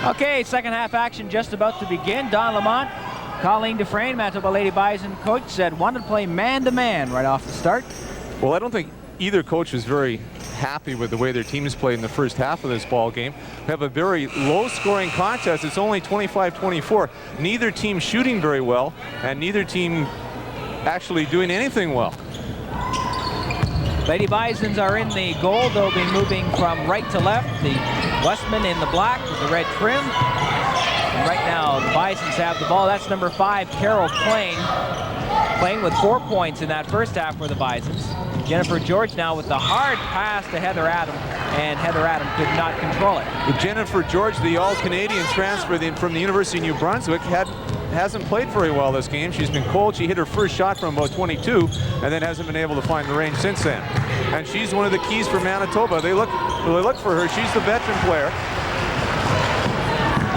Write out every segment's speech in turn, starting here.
Okay, second half action just about to begin. Don Lamont, Colleen Dufresne, Manitoba Lady Bison coach, said wanted to play man-to-man right off the start. Well, I don't think either coach was very happy with the way their teams played in the first half of this ball game. We have a very low-scoring contest. It's only 25-24. Neither team shooting very well, and neither team actually doing anything well. Lady Bisons are in the gold. They'll be moving from right to left. The Wesmen in the black with the red trim. And right now, the Bisons have the ball. That's number 5, Carol Plain, playing with 4 points in that first half for the Bisons. Jennifer George now with the hard pass to Heather Adam, and Heather Adam could not control it. Jennifer George, the All-Canadian transfer from the University of New Brunswick, hasn't played very well this game. She's been cold. She hit her first shot from about 22 and then hasn't been able to find the range since then. And she's one of the keys for Manitoba. They look for her. She's the veteran player.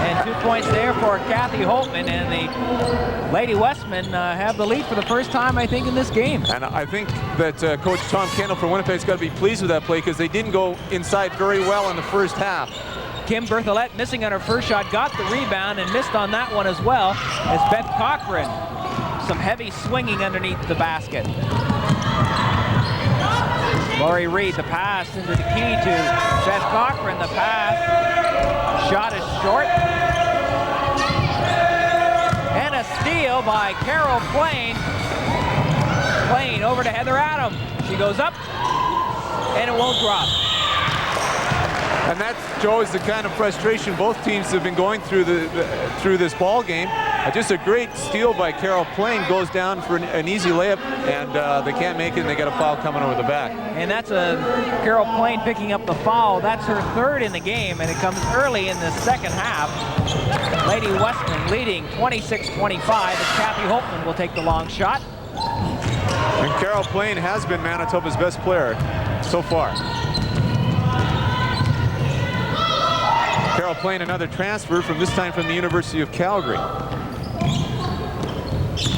And 2 points there for Kathy Holtman, and the Lady Westmen have the lead for the first time, I think, in this game. And I think that Coach Tom Kendall for Winnipeg's got to be pleased with that play, because they didn't go inside very well in the first half. Kim Berthollet missing on her first shot, got the rebound and missed on that one as well, as Beth Cochran, some heavy swinging underneath the basket. Lori Reed, the pass into the key to Beth Cochran. The pass, shot is short. And a steal by Carol Plain. Plain over to Heather Adam. She goes up, and it won't drop. And that, Joe, is the kind of frustration both teams have been going through through this ball game. Just a great steal by Carol Plain, goes down for an easy layup, and they can't make it, and they got a foul coming over the back. And that's Carol Plain picking up the foul. That's her third in the game, and it comes early in the second half. Lady Westman leading 26-25 as Kathy Holtman will take the long shot. And Carol Plain has been Manitoba's best player so far. Carol Plain, another transfer from this time from the University of Calgary.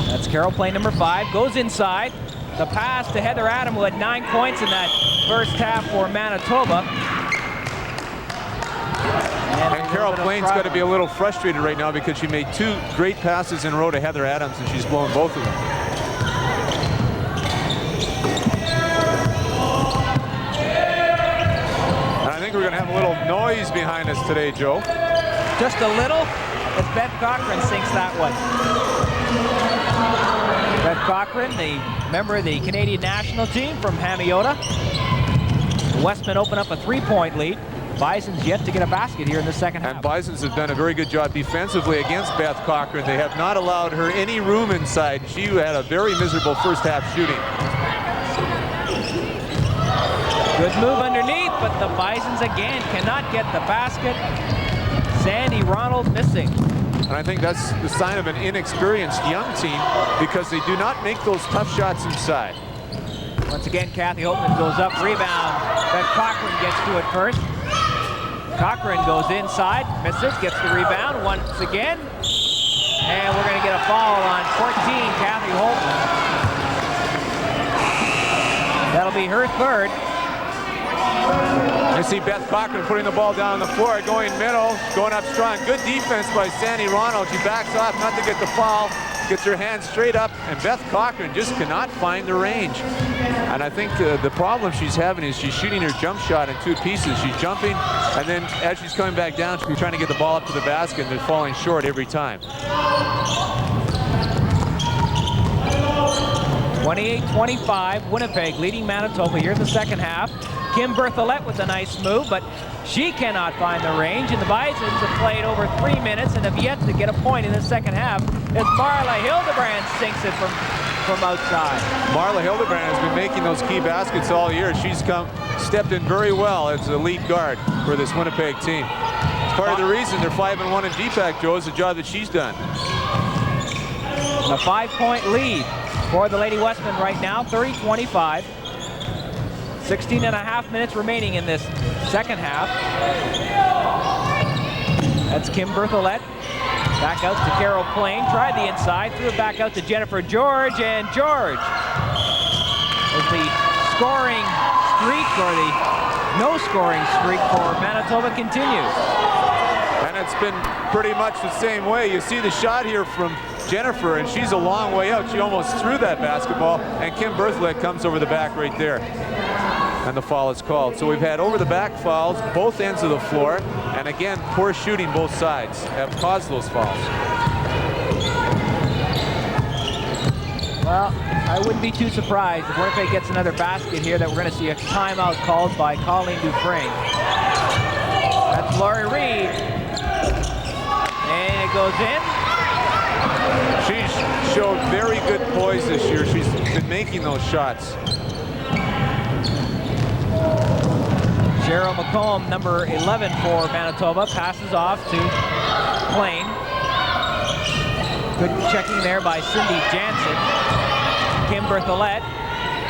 That's Carol Plain, number 5, goes inside. The pass to Heather Adam, who had 9 points in that first half for Manitoba. And Carol Plain's got to be a little frustrated right now, because she made 2 great passes in a row to Heather Adams, and she's blown both of them. And I think we're going to have a little noise behind us today, Joe. Just a little, as Beth Cochran sinks that one. Beth Cochran, the member of the Canadian national team from Hamiota. The Westmen open up a 3-point lead. Bison's yet to get a basket here in the second half. And Bisons have done a very good job defensively against Beth Cochran. They have not allowed her any room inside. She had a very miserable first half shooting. Good move underneath, but the Bisons again cannot get the basket. Sandy Ronald missing. And I think that's the sign of an inexperienced young team, because they do not make those tough shots inside. Once again, Kathy Holtman goes up, rebound. Beth Cochran gets to it first. Cochran goes inside, misses, gets the rebound once again. And we're going to get a foul on 14, Kathy Holtman. That'll be her third. You see Beth Cochran putting the ball down on the floor, going middle, going up strong. Good defense by Sandy Ronald. She backs off not to get the foul, gets her hands straight up, and Beth Cochran just cannot find the range. And I think the problem she's having is she's shooting her jump shot in 2 pieces. She's jumping, and then as she's coming back down, she's trying to get the ball up to the basket, and they're falling short every time. 28-25, Winnipeg leading Manitoba here in the second half. Kim Berthollet with a nice move, but she cannot find the range, and the Bisons have played over 3 minutes and have yet to get a point in the second half as Marla Hildebrand sinks it from outside. Marla Hildebrand has been making those key baskets all year. She's stepped in very well as the lead guard for this Winnipeg team. It's part of the reason they're 5-1 in GPAC, Joe, is the job that she's done. A 5-point lead for the Lady Westmen right now, 30-25. 16.5 minutes remaining in this second half. That's Kim Berthollet. Back out to Carol Plain. Tried the inside, threw it back out to Jennifer George, and George, as the scoring streak, or the no scoring streak for Manitoba, continues. And it's been pretty much the same way. You see the shot here from Jennifer, and she's a long way out. She almost threw that basketball, and Kim Bertholet comes over the back right there. And the foul is called. So we've had over-the-back fouls, both ends of the floor, and again, poor shooting both sides have caused those fouls. Well, I wouldn't be too surprised if Winnipeg gets another basket here that we're going to see a timeout called by Colleen Dufresne. That's Lori Reed. And it goes in. She's showed very good poise this year. She's been making those shots. Cheryl McComb, number 11 for Manitoba, passes off to Plain. Good checking there by Cindy Jansen. Kim Bertholet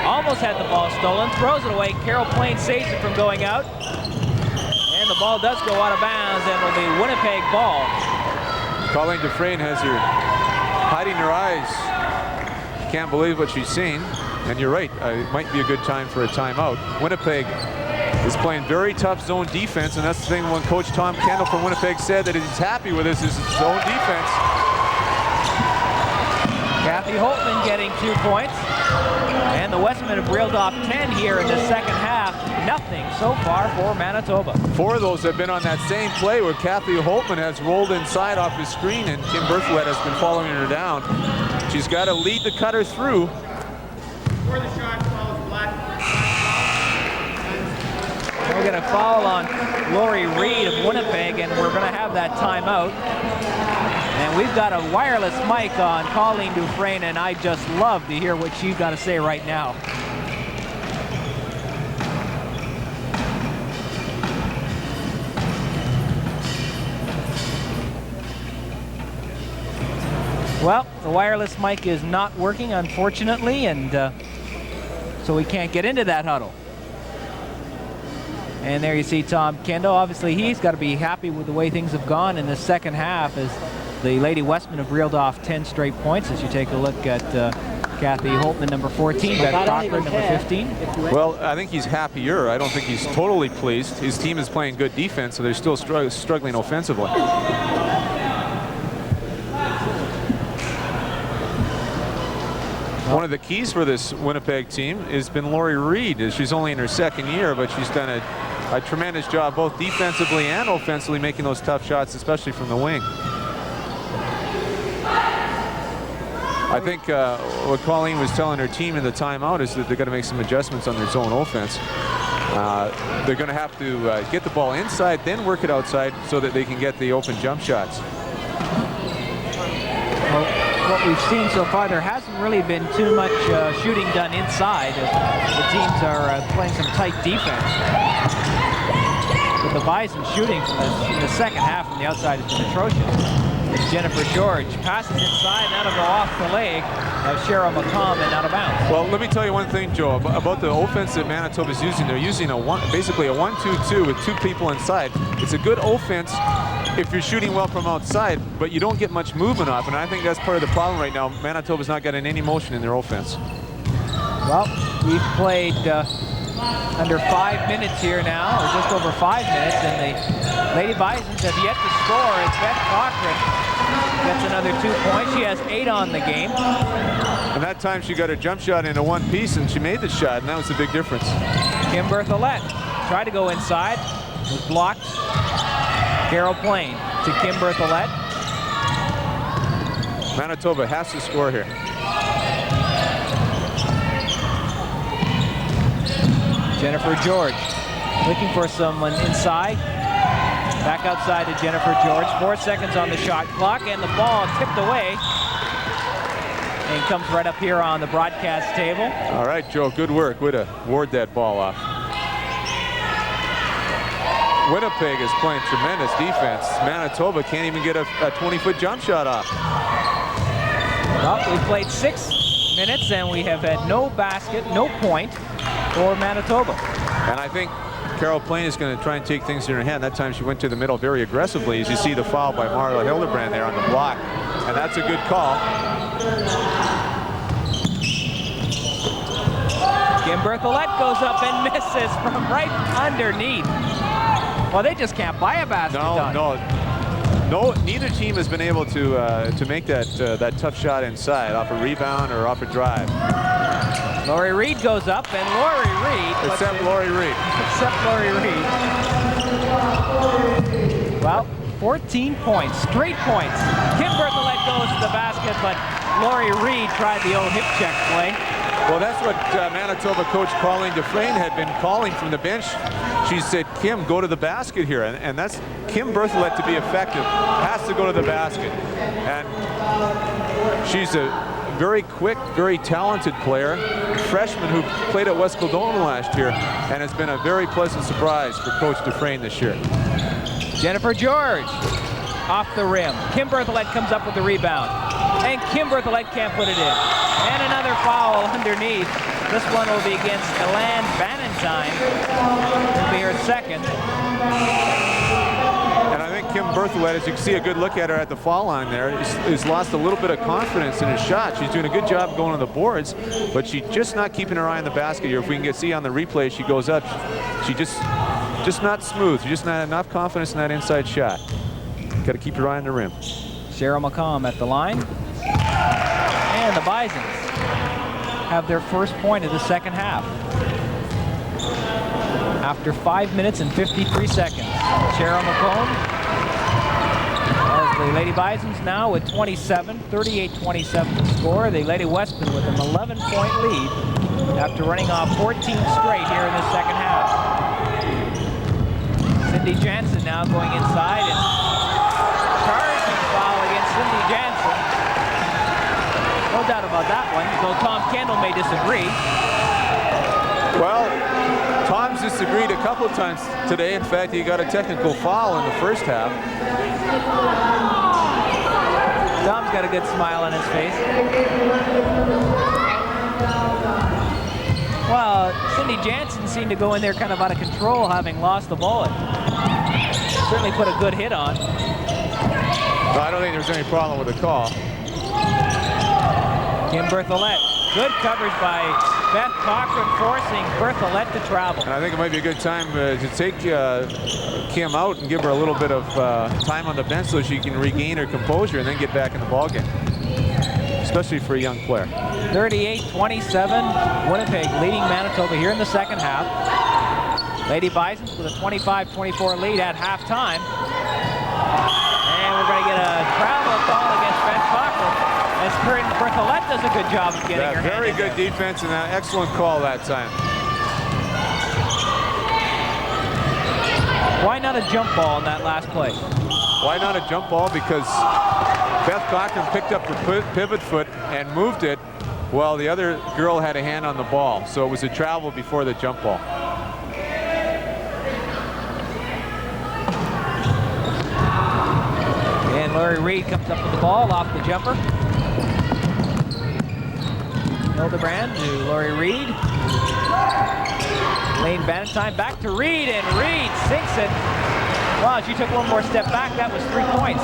almost had the ball stolen, throws it away. Carol Plain saves it from going out. And the ball does go out of bounds and will be Winnipeg ball. Colleen Dufresne has her hiding her eyes. She can't believe what she's seen. And you're right, it might be a good time for a timeout. Winnipeg is playing very tough zone defense, and that's the thing when Coach Tom Kendall from Winnipeg said that he's happy with this is zone defense. Kathy Holtman getting 2 points. And the Wesmen have reeled off 10 here in the second half. Nothing so far for Manitoba. 4 of those have been on that same play where Kathy Holtman has rolled inside off the screen and Kim Bertholet has been following her down. She's got to lead the cutter through. Before the shot follows Black. We're going to foul on Lori Reed of Winnipeg, and we're going to have that timeout. And we've got a wireless mic on Colleen Dufresne, and I just love to hear what she's got to say right now. Well, the wireless mic is not working, unfortunately, and so we can't get into that huddle. And there you see Tom Kendall. Obviously, he's got to be happy with the way things have gone in the second half as the Lady Wesmen have reeled off 10 straight points as you take a look at Kathy Holtman, number 14, Beth Cochran, number 15. Well, I think he's happier. I don't think he's totally pleased. His team is playing good defense, so they're still struggling offensively. One of the keys for this Winnipeg team has been Lori Reed. She's only in her second year, but she's done a tremendous job both defensively and offensively making those tough shots, especially from the wing. I think what Colleen was telling her team in the timeout is that they're going to make some adjustments on their zone offense. They're going to have to get the ball inside, then work it outside so that they can get the open jump shots. Well, what we've seen so far, there hasn't really been too much shooting done inside. The teams are playing some tight defense. But the Bisons shooting in the second half from the outside has been atrocious. Jennifer George passes inside, and that'll go off the leg of Cheryl McComb and out of bounds. Well, let me tell you one thing, Joe, about the offense that Manitoba's using. They're using basically a 1-2-2 with 2 people inside. It's a good offense if you're shooting well from outside, but you don't get much movement off, and I think that's part of the problem right now. Manitoba's not getting any motion in their offense. Well, we've played under 5 minutes here now, or just over 5 minutes, and the Lady Bisons have yet to score as Beth Cochran gets another 2 points. She has 8 on the game. And that time she got her jump shot into one piece and she made the shot, and that was the big difference. Kim Bertholet tried to go inside, was blocked. Carol Plain to Kim Bertholet. Manitoba has to score here. Jennifer George looking for someone inside. Back outside to Jennifer George. 4 seconds on the shot clock, and the ball tipped away and comes right up here on the broadcast table. All right, Joe, good work. Way to ward that ball off. Winnipeg is playing tremendous defense. Manitoba can't even get a 20-foot jump shot off. Well, we've played 6 minutes, and we have had no basket, no point for Manitoba. And I think Carol Plain is going to try and take things in her hand. That time she went to the middle very aggressively, as you see the foul by Marla Hildebrand there on the block. And that's a good call. Kim Bertholet goes up and misses from right underneath. Well, they just can't buy a basket. No. No, neither team has been able to make that tough shot inside off a rebound or off a drive. Lori Reed goes up, and Lori Reed. Except Lori Reed. Except Lori Reed. Well, 14 points, straight points. Kim Berthollet goes to the basket, but Lori Reed tried the old hip check play. Well, that's what Manitoba coach Colleen Dufresne had been calling from the bench. She said, Kim, go to the basket here. And that's Kim Berthollet, to be effective, has to go to the basket. And she's a very quick, very talented player, freshman who played at West Kildonan last year and has been a very pleasant surprise for Coach Dufresne this year. Jennifer George off the rim. Kim Berthollet comes up with the rebound. And Kim Berthollet can't put it in. And another foul underneath. This one will be against Elan Bannatyne. It'll be her second. And I think Kim Berthollet, as you can see a good look at her at the foul line there, has lost a little bit of confidence in her shot. She's doing a good job going on the boards, but she's just not keeping her eye on the basket here. If we can see on the replay, she goes up. She just not smooth. She just not enough confidence in that inside shot. Got to keep your eye on the rim. Cheryl McComb at the line. And the Bisons have their first point of the second half. After 5 minutes and 53 seconds. Cheryl McComb as the Lady Bisons now with 27, 38-27 to score. The Lady Wesmen with an 11-point lead after running off 14 straight here in the second half. Cindy Jansen now going inside and charging foul against Cindy Jansen. No doubt about that one, though Tom Kendall may disagree. Well, Tom's disagreed a couple of times today. In fact, he got a technical foul in the first half. Tom's got a good smile on his face. Well, Cindy Jansen seemed to go in there kind of out of control, having lost the ball. Certainly put a good hit on. No, I don't think there's any problem with the call. Kim Berthollet. Good coverage by Beth Cochran, forcing Berthollet to travel. And I think it might be a good time to take Kim out and give her a little bit of time on the bench so she can regain her composure and then get back in the ballgame, especially for a young player. 38-27, Winnipeg leading Manitoba here in the second half. Lady Bisons with a 25-24 lead at halftime. And we're going to get a travel call against Beth Cochran, as Berthollet does a good job of getting her hand very in good there. defense and an excellent call that time. Why not a jump ball in that last play? Why not a jump ball? Because Beth Cochran picked up her pivot foot and moved it while the other girl had a hand on the ball. So it was a travel before the jump ball. And Lori Reed comes up with the ball off the jumper. Hildebrand to Lori Reed. Lane Bannatyne back to Reed, and Reed sinks it. Wow, she took one more step back. That was 3 points.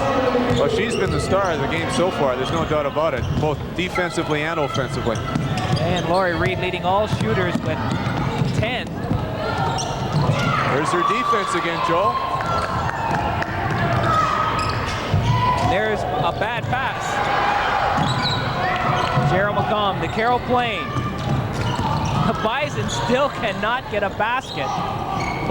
Well, she's been the star of the game so far. There's no doubt about it, both defensively and offensively. And Lori Reed leading all shooters with 10. There's her defense again, Joel. There's a bad pass. Cheryl McComb to Carol Plain. The Bison still cannot get a basket.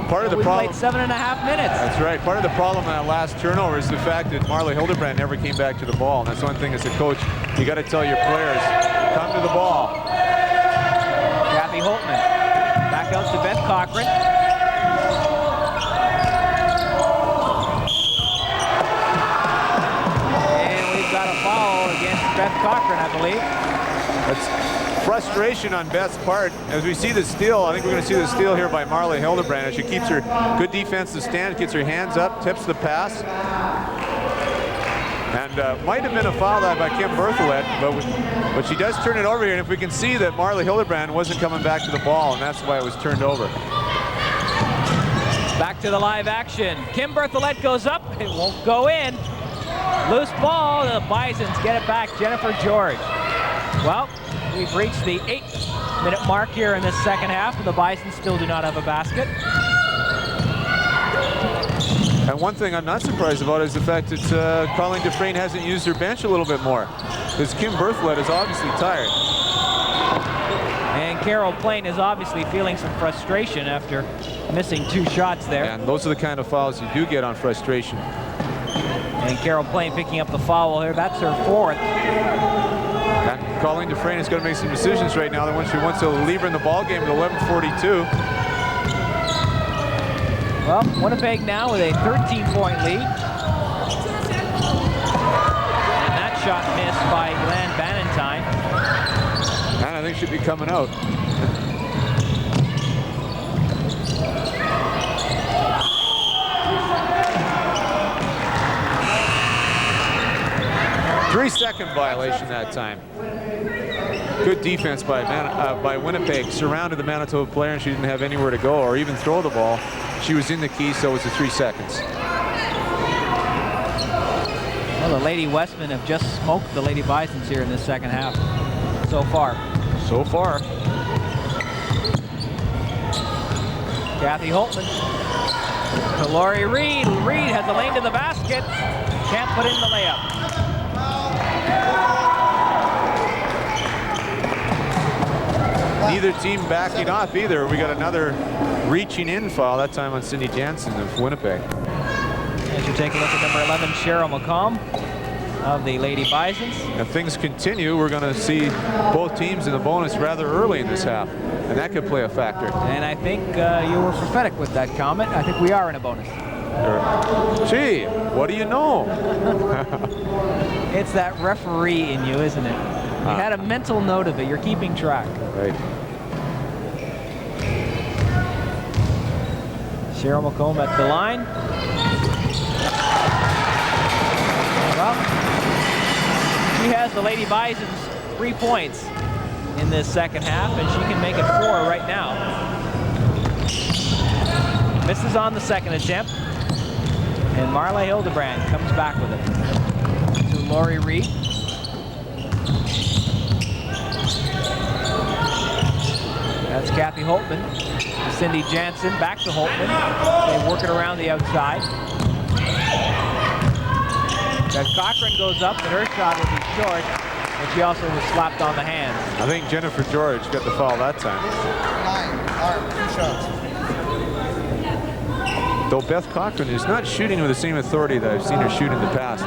Part of the problem. Played 7.5 minutes. That's right. Part of the problem in that last turnover is the fact that Marley Hildebrand never came back to the ball. And that's one thing as a coach, you got to tell your players, come to the ball. Kathy Holtman back out to Beth Cochran. And we've got a foul against Beth Cochran, I believe. That's frustration on Beth's part. As we see the steal, I think we're going to see the steal here by Marley Hildebrand as she keeps her good defense to stand, gets her hands up, tips the pass. And might have been a foul by Kim Berthollet, but she does turn it over here. And if we can see that Marley Hildebrand wasn't coming back to the ball, and that's why it was turned over. Back to the live action. Kim Berthollet goes up. It won't go in. Loose ball. The Bisons get it back. Jennifer George. Well, we've reached the 8-minute mark here in this second half, and the Bisons still do not have a basket. And one thing I'm not surprised about is the fact that Colleen Dufresne hasn't used her bench a little bit more, because Kim Berthelot is obviously tired. And Carol Plain is obviously feeling some frustration after missing 2 shots there. And those are the kind of fouls you do get on frustration. And Carol Plain picking up the foul here. That's her 4th. And Colleen Dufresne is going to make some decisions right now. She wants to leave her in the ball game at 11:42. Well, Winnipeg now with a 13-point lead. And that shot missed by Elan Bannatyne. And I think she'll be coming out. Three-second violation that time. Good defense by Winnipeg. Surrounded the Manitoba player, and she didn't have anywhere to go or even throw the ball. She was in the key, so it was the 3 seconds. Well, the Lady Wesmen have just smoked the Lady Bisons here in this second half so far. So far. Kathy Holtman to Lori Reed. Reed has the lane to the basket. Can't put in the layup. Neither team backing off either. We got another reaching in foul, that time on Cindy Jansen of Winnipeg. As you take a look at number 11, Cheryl McComb of the Lady Bisons. If things continue, we're going to see both teams in the bonus rather early in this half, and that could play a factor. And I think you were prophetic with that comment. I think we are in a bonus. Gee, what do you know? It's that referee in you, isn't it? You had a mental note of it. You're keeping track. Right. Cheryl McComb at the line. Well, she has the Lady Bisons 3 points in this second half, and she can make it 4 right now. Misses on the second attempt, and Marla Hildebrand comes back with it. To Lori Reed. That's Kathy Holtman. Cindy Jansen back to Holtman. They work it around the outside. As Cochran goes up, and her shot will be short, and she also was slapped on the hands. I think Jennifer George got the foul that time. 2 shots. Though Beth Cochran is not shooting with the same authority that I've seen her shoot in the past.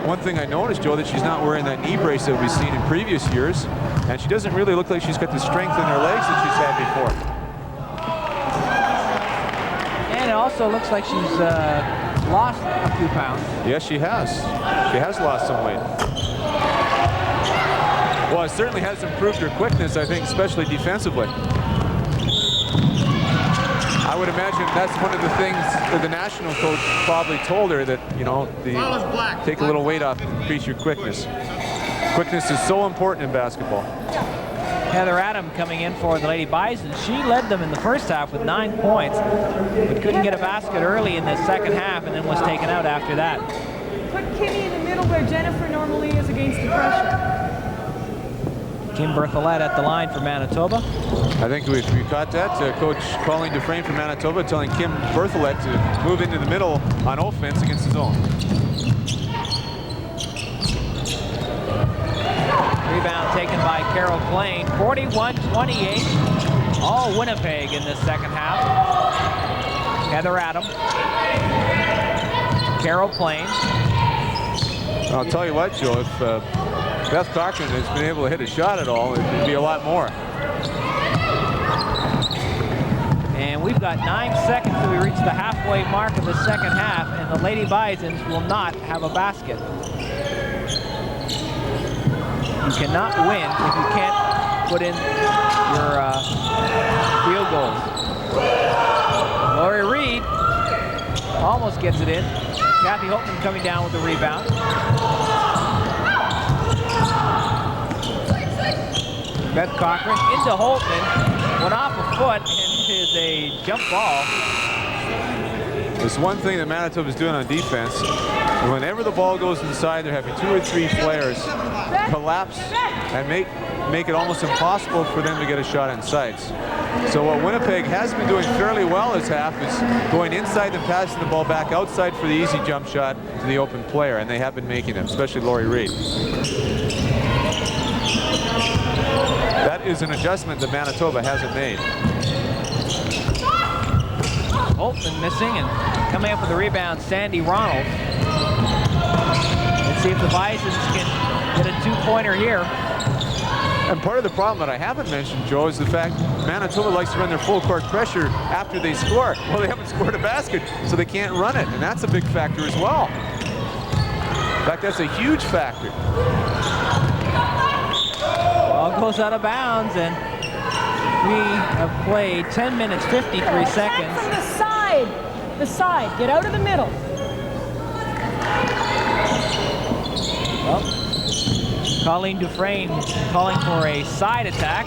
One thing I noticed, Joe, that she's not wearing that knee brace that we've seen in previous years, and she doesn't really look like she's got the strength in her legs that she's had before. And it also looks like she's lost a few pounds. Yes, she has. She has lost some weight. Well, it certainly has improved her quickness, I think, especially defensively. I would imagine that's one of the things that the national coach probably told her, that, you know, take a little weight off and increase your quickness. Quickness is so important in basketball. Heather Adam coming in for the Lady Bison. She led them in the first half with 9 points, but couldn't get a basket early in the second half and then was taken out after that. Put Kimmy in the middle where Jennifer normally is against the pressure. Kim Berthelot at the line for Manitoba. I think we caught that. Coach Colleen Dufresne from Manitoba telling Kim Berthelot to move into the middle on offense against the zone. Rebound taken by Carol Plain. 41-28. All Winnipeg in this second half. Heather Adam. Carol Plain. I'll tell you what, Joe, if Beth Cochran has been able to hit a shot at all, it would be a lot more. And we've got 9 seconds till we reach the halfway mark of the second half, and the Lady Bisons will not have a basket. You cannot win if you can't put in your field goals. Lori Reed almost gets it in. Kathy Holtman coming down with the rebound. Beth Cochran into Holtman, went off a foot, and it is a jump ball. There's one thing that Manitoba is doing on defense. Whenever the ball goes inside, they're having 2 or 3 players collapse and make it almost impossible for them to get a shot in sights. So what Winnipeg has been doing fairly well this half is going inside and passing the ball back outside for the easy jump shot to the open player, and they have been making them, especially Laurie Reed. That is an adjustment that Manitoba hasn't made. Holtman missing, and coming up with the rebound, Sandy Ronald. Let's see if the Bisons can get a two-pointer here. And part of the problem that I haven't mentioned, Joe, is the fact Manitoba likes to run their full court pressure after they score. Well, they haven't scored a basket, so they can't run it, and that's a big factor as well. In fact, that's a huge factor. Ball goes out of bounds, and we have played 10 minutes, 53 seconds. From the side. The side. Get out of the middle. Well, Colleen Dufresne calling for a side attack.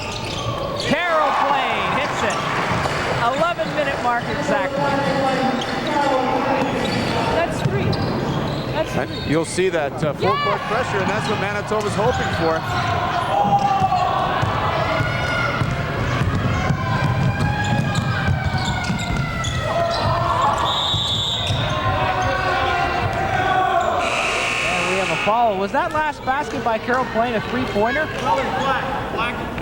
Carol Plain hits it. 11-minute mark exactly. That's three. That's three. And you'll see that full court pressure, and that's what Manitoba's hoping for. Foul. Was that last basket by Carol Plain a three-pointer?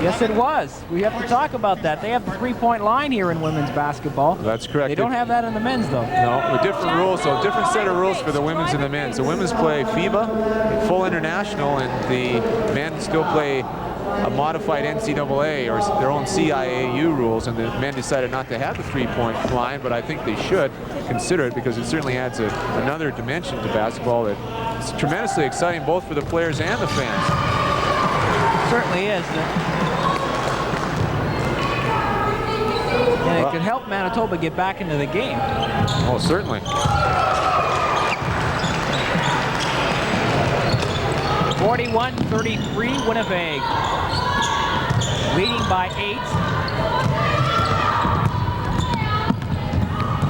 Yes, it was. We have to talk about that. They have the three-point line here in women's basketball. That's correct. They don't have that in the men's, though. No, with different rules, so different set of rules for the women's and the men's. The women's play FIBA, full international, and the men still play a modified NCAA or their own CIAU rules, and the men decided not to have the three-point line, but I think they should consider it because it certainly adds another dimension to basketball that is tremendously exciting both for the players and the fans. It certainly is. And it could help Manitoba get back into the game. Oh, certainly. 41-33 Winnipeg. Leading by 8.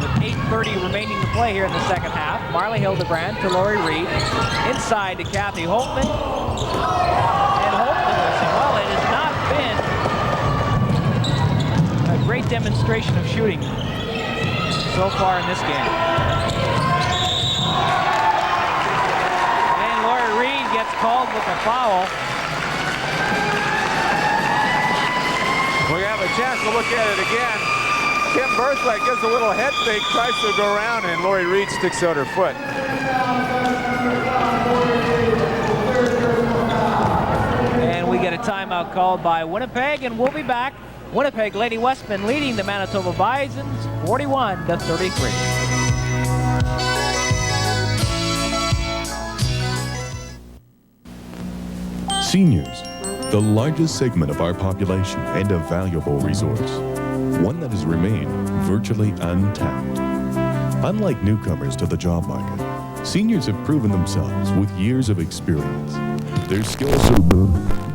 With 8:30 remaining to play here in the second half. Marley Hildebrand to Laurie Reed. Inside to Kathy Holtman. And Holtman missing. Well, it has not been a great demonstration of shooting so far in this game. And Laurie Reed gets called with a foul. We have a chance to look at it again. Kim Berthwaite gives a little head fake, tries to go around, and Laurie Reed sticks out her foot. And we get a timeout called by Winnipeg, and we'll be back. Winnipeg Lady Wesmen leading the Manitoba Bisons 41-33. Seniors, the largest segment of our population and a valuable resource, one that has remained virtually untapped. Unlike newcomers to the job market, seniors have proven themselves with years of experience. Their skills are good,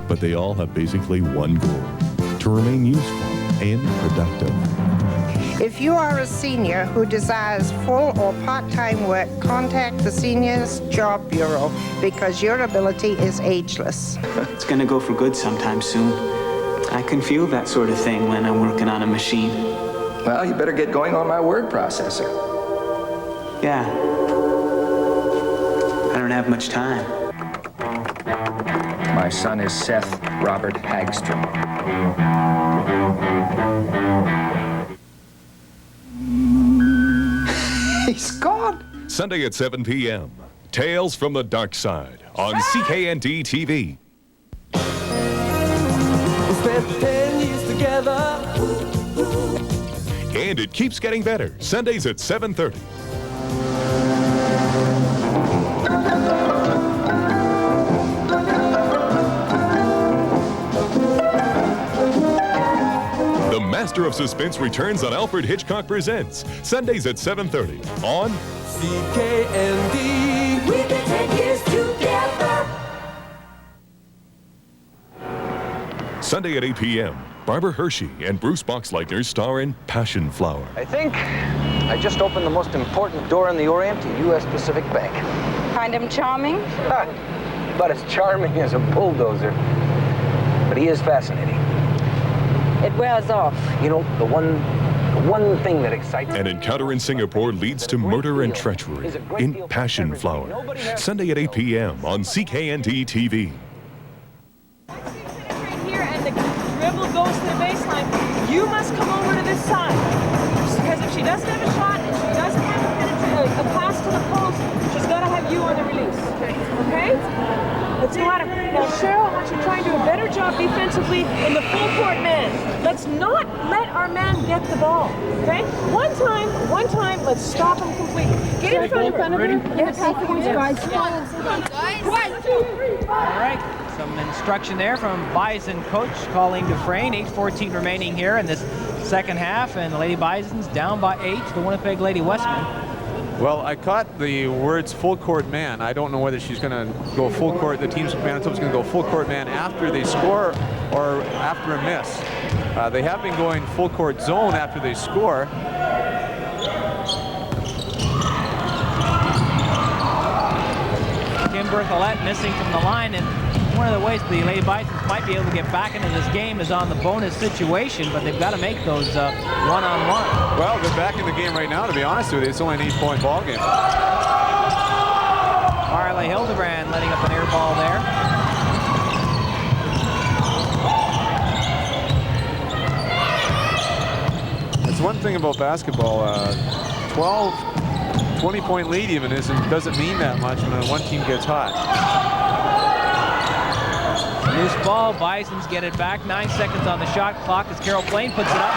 but they all have basically one goal: to remain useful and productive. If you are a senior who desires full or part-time work, contact the Seniors Job Bureau because your ability is ageless. It's gonna go for good sometime soon. I can feel that sort of thing when I'm working on a machine. Well, you better get going on my word processor. Yeah. I don't have much time. My son is Seth Robert Hagstrom. He's gone. Sunday at 7 p.m. Tales from the Dark Side on CKND TV. We spent 10 years together. And it keeps getting better. Sundays at 7:30. The Master of Suspense returns on Alfred Hitchcock Presents. Sundays at 7:30 on CKND. We've been 10 years together. Sunday at 8 p.m. Barbara Hershey and Bruce Boxleitner star in Passion Flower. I think I just opened the most important door in the Orient to U.S. Pacific Bank. Find him charming? But as charming as a bulldozer. But he is fascinating. It wears off. You know, the one thing that excites An encounter in Singapore leads to murder and treachery in Passion Flower. Sunday at 8 p.m. on CKNT TV. Right here, and the dribble goes to the baseline. You must come over to this side. Because if she doesn't have a shot and she doesn't have a pass to the post, she's got to have you on the release. Okay? Let's go at her. Now, Cheryl, I want you to try and do a better job defensively in the full court man. Let's not let our man get the ball. Okay? One time, let's stop him completely. Get in front of her. Yes. All right, some instruction there from Bison coach Colleen Dufresne. 8:14 remaining here in this second half, and the Lady Bisons down by 8 to the Winnipeg Lady Wesmen. Well, I caught the words full court man. I don't know whether she's going to go full court. The team's Manitoba's going to go full court man after they score or after a miss. They have been going full court zone after they score. Kim Berthollet missing from the line, and one of the ways the Lady Bisons might be able to get back into this game is on the bonus situation, but they've got to make those one-on-one. Well, they're back in the game right now, to be honest with you. It's only an 8-point ball game. Marley Hildebrand letting up an air ball there. That's one thing about basketball. 12, 20-point lead even doesn't mean that much when one team gets hot. Loose ball, Bisons get it back. 9 seconds on the shot clock as Carol Plain puts it up.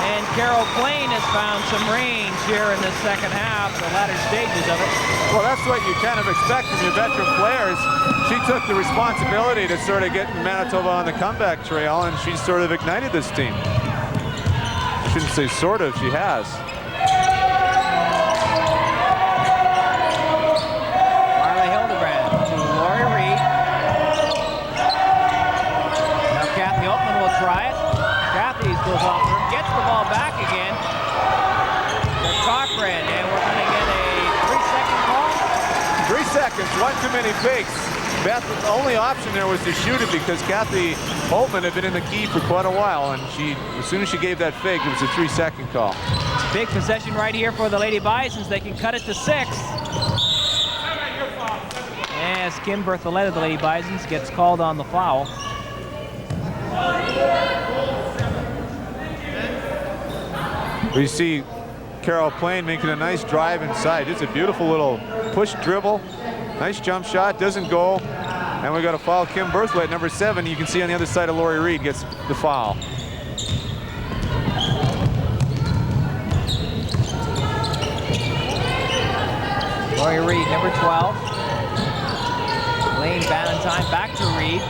And Carol Plain has found some range here in the second half, the latter stages of it. Well, that's what you kind of expect from your veteran players. She took the responsibility to sort of get Manitoba on the comeback trail, and she's sort of ignited this team. I shouldn't say sort of, she has. Marley Hildebrand to Lori Reed. Now Kathy Oatman will try it. Kathy goes off her, gets the ball back again. To Cochran, and we're going to get a 3-second call. 3 seconds, one too many fakes. Beth's only option there was to shoot it because Kathy Holtman had been in the key for quite a while, and as soon as she gave that fake, it was a 3-second call. Big possession right here for the Lady Bisons. They can cut it to 6. As Kim Berthollet of the Lady Bisons gets called on the foul. We see Carol Plain making a nice drive inside. It's a beautiful little push dribble. Nice jump shot, doesn't go. And we got a foul. Kim Berthollet, number 7. You can see on the other side of Lori Reed gets the foul. Lori Reed, number 12. Lane Valentine back to Reed.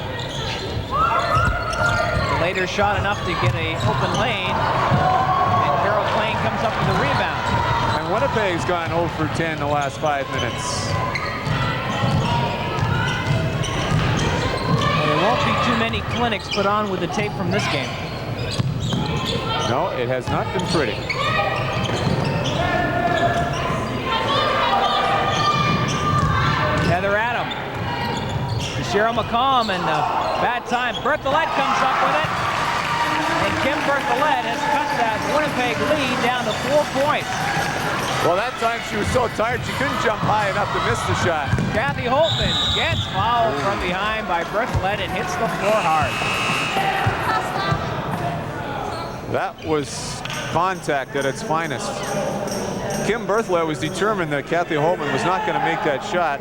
The later shot enough to get an open lane. And Carol Plain comes up with a rebound. And Winnipeg's gone 0 for 10 the last 5 minutes. There won't be too many clinics put on with the tape from this game. No, it has not been pretty. Heather Adam to Cheryl McComb, and bad time. Berthollet comes up with it. And Kim Berthollet has cut that Winnipeg lead down to 4 points. Well, that time she was so tired she couldn't jump high enough to miss the shot. Kathy Holtman gets fouled from behind by Berthollet and hits the floor hard. That was contact at its finest. Kim Berthollet was determined that Kathy Holtman was not going to make that shot.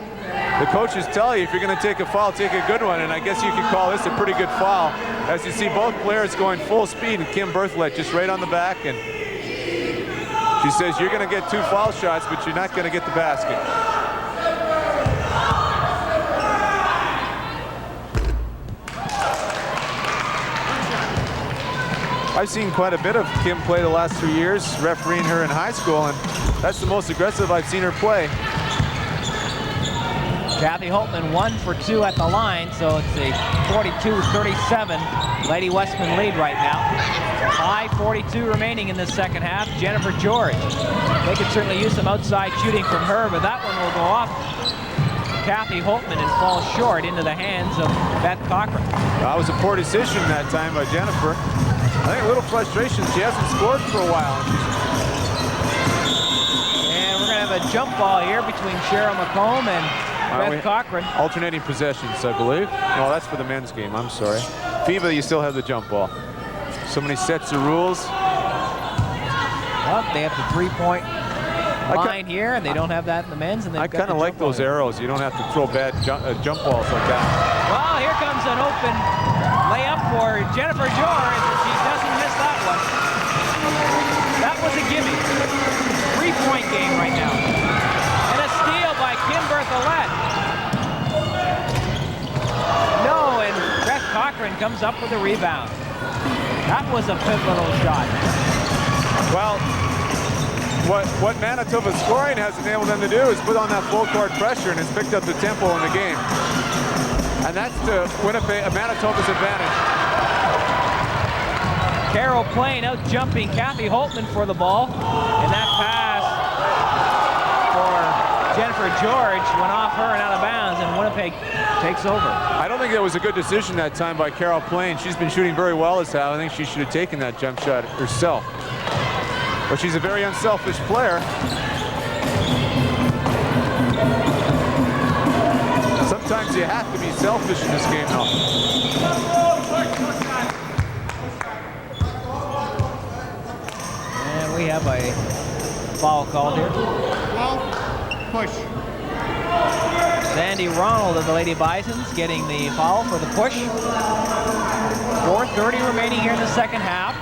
The coaches tell you if you're going to take a foul, take a good one, and I guess you could call this a pretty good foul. As you see both players going full speed, and Kim Berthollet just right on the back, and she says you're going to get 2 foul shots, but you're not going to get the basket. I've seen quite a bit of Kim play the last 3 years, refereeing her in high school, and that's the most aggressive I've seen her play. Kathy Holtman 1 for 2 at the line, so it's a 42-37 Lady Wesmen lead right now. 5:42 remaining in this second half. Jennifer George. They could certainly use some outside shooting from her, but that one will go off. Kathy Holtman and falls short into the hands of Beth Cochran. That was a poor decision that time by Jennifer. I think a little frustration. She hasn't scored for a while. And we're going to have a jump ball here between Cheryl McComb and Beth Cochran. Alternating possessions, I believe. No, that's for the men's game. I'm sorry. FIBA, you still have the jump ball. So many sets of rules. Well, they have the three-point line here, and they don't have that in the men's. And I kind of like those arrows. You don't have to throw bad jump balls like that. Well, here comes an open layup for Jennifer George. She doesn't miss that one. That was a gimme. Three-point game right now. And a steal by Kim Berthollet. No, and Beth Cochran comes up with a rebound. That was a pivotal shot. Well, what Manitoba's scoring has enabled them to do is put on that full court pressure, and it's picked up the tempo in the game. And that's to Winnipeg, Manitoba's advantage. Carol Plain out jumping Kathy Holtman for the ball. And that pass for Jennifer George went off her and out of bounds, and Winnipeg takes over. I don't think that was a good decision that time by Carol Plain. She's been shooting very well this half. I think she should have taken that jump shot herself. But she's a very unselfish player. Sometimes you have to be selfish in this game now. And we have a foul called here. Push. Sandy Ronald of the Lady Bisons getting the foul for the push. 4:30 remaining here in the second half.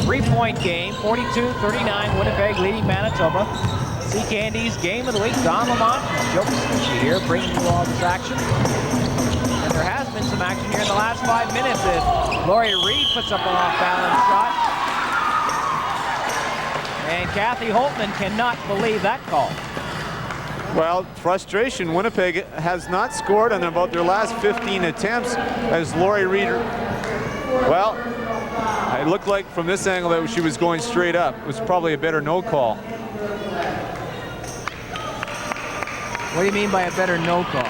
Three-point game, 42-39, Winnipeg leading Manitoba. Sea Candy's Game of the Week. Don Lamont from Joke Sushi here bringing you all this action. And there has been some action here in the last 5 minutes as Lori Reed puts up an off-balance shot. And Kathy Holtman cannot believe that call. Well, frustration. Winnipeg has not scored on about their last 15 attempts as Lori Reed. Well, it looked like from this angle that she was going straight up. It was probably a better no call. What do you mean by a better no call?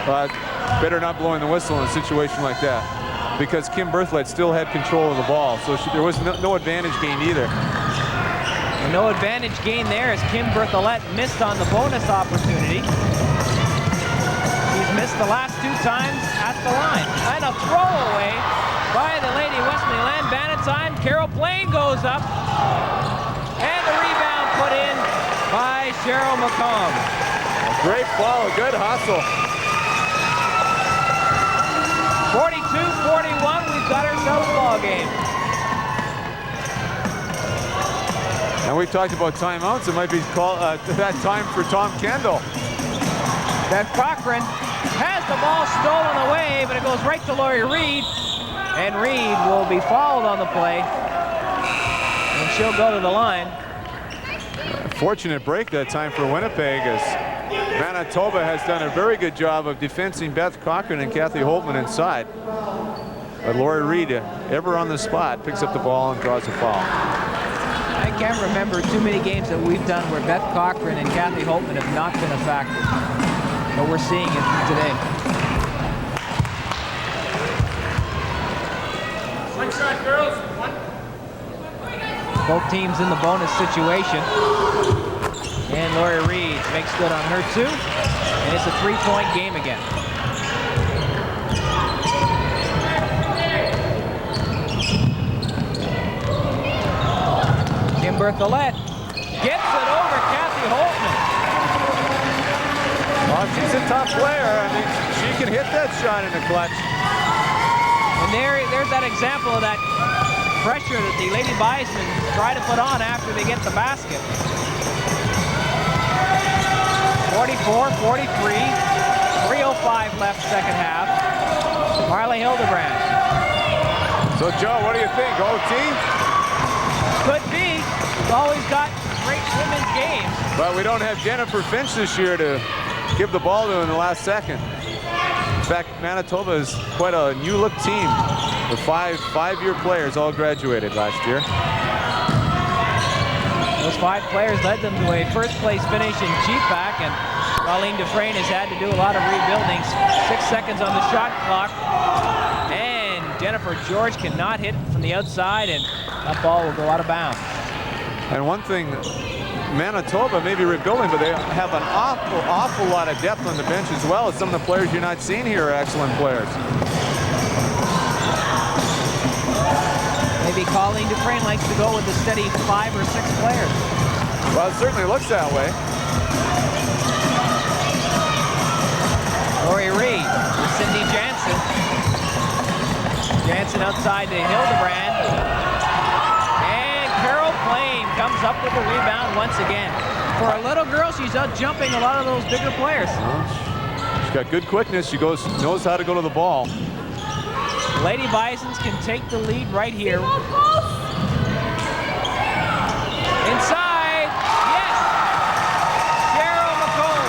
Better not blowing the whistle in a situation like that, because Kim Berthollet still had control of the ball, so there was no advantage gained either. And no advantage gained there as Kim Berthollet missed on the bonus opportunity. He's missed the last 2 times at the line. And a throwaway by the Lady Wesmen Land Bandit time. Carol Plain goes up. And the rebound put in by Cheryl McComb. Great follow, good hustle. 42-41, we've got ourselves a ball game. And we talked about timeouts. It might be called that time for Tom Kendall. Beth Cochran has the ball stolen away, but it goes right to Lori Reed. And Reed will be fouled on the play. And she'll go to the line. Fortunate break that time for Winnipeg as Manitoba has done a very good job of defending Beth Cochran and Kathy Holtman inside. But Lori Reed, ever on the spot, picks up the ball and draws a foul. I can't remember too many games that we've done where Beth Cochran and Kathy Holtman have not been a factor. But we're seeing it today. One shot, girls. One. Both teams in the bonus situation. And Lori Reed makes good on her too. And it's a 3-point game again. Kim Berthollet gets it over Kathy Holtman. Well, she's a tough player. I mean, she can hit that shot in the clutch. And there's that example of that pressure that the Lady Bisons try to put on after they get the basket. 44-43, 3:05 left second half. Marley Hildebrand. So, Joe, what do you think? OT? Could be. We've always got great women's games. But we don't have Jennifer Finch this year to give the ball to in the last second. In fact, Manitoba is quite a new-look team. The five-year players all graduated last year. Those 5 players led them to a first-place finish in GPAC, and Colleen Dufresne has had to do a lot of rebuilding. 6 seconds on the shot clock. And Jennifer George cannot hit from the outside, and that ball will go out of bounds. And one thing, Manitoba may be rebuilding, but they have an awful lot of depth on the bench as well as some of the players you're not seeing here are excellent players. Maybe Colleen Dufresne likes to go with a steady 5 or 6 players. Well, it certainly looks that way. Lori Reed with Cindy Jansen. Jansen outside to Hildebrand. And Carol Plain comes up with the rebound once again. For a little girl, she's out jumping a lot of those bigger players. She's got good quickness. She knows how to go to the ball. Lady Bisons can take the lead right here. Inside, yes! Cheryl McComb.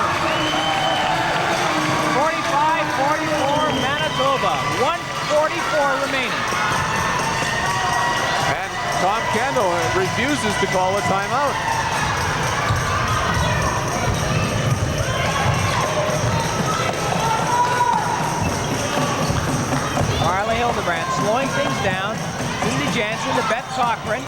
45-44 Manitoba. 1:44 remaining. And Tom Kendall refuses to call a timeout. Marley Hildebrand slowing things down. Cindy Jansen to Beth Cochran.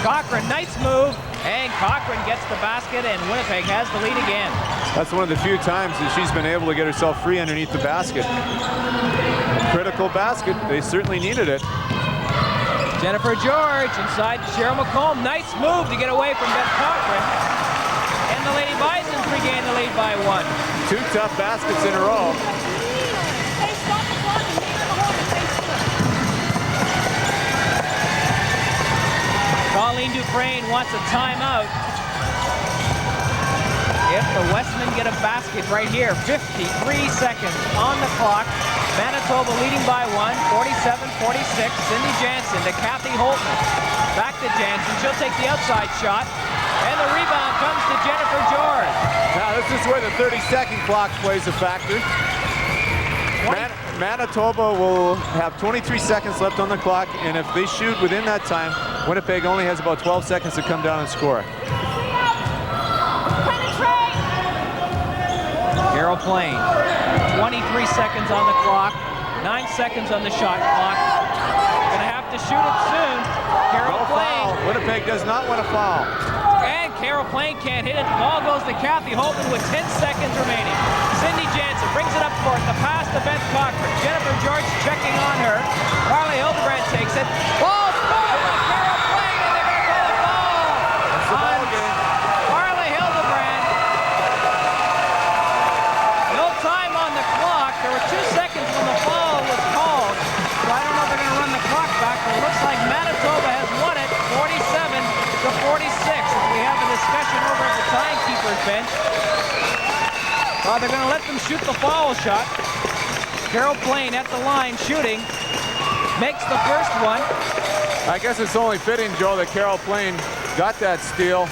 Cochran, nice move, and Cochran gets the basket, and Winnipeg has the lead again. That's one of the few times that she's been able to get herself free underneath the basket. Critical basket. They certainly needed it. Jennifer George inside to Cheryl McComb. Nice move to get away from Beth Cochran. And the Lady Bisons regain the lead by 1. 2 tough baskets in a row. Colleen Dufresne wants a timeout. If the Wesmen get a basket right here, 53 seconds on the clock. Manitoba leading by 1, 47-46. Cindy Jansen to Kathy Holtman. Back to Jansen. She'll take the outside shot. And the rebound comes to Jennifer George. Now this is where the 30-second clock plays a factor. Manitoba will have 23 seconds left on the clock, and if they shoot within that time, Winnipeg only has about 12 seconds to come down and score. Carol Plain, 23 seconds on the clock, 9 seconds on the shot clock. Gonna have to shoot it soon. Carol Plain. Foul. Winnipeg does not want to foul. And Carol Plain can't hit it. The ball goes to Kathy Holtman with 10 seconds remaining. Cindy Jansen brings it up court. The pass to Beth Cochran. Jennifer George checking on her. Marley Hildebrand takes it. Ball scored by Carol Plain, and they're going to call a foul on Marley Hildebrand. No time on the clock. There were 2 seconds when the foul was called. So I don't know if they're going to run the clock back, but it looks like Manitoba has won it 47-46. As we have a discussion over at the timekeeper's bench. They're going to let them shoot the foul shot. Carol Plain at the line shooting. Makes the first one. I guess it's only fitting, Joe, that Carol Plain got that steal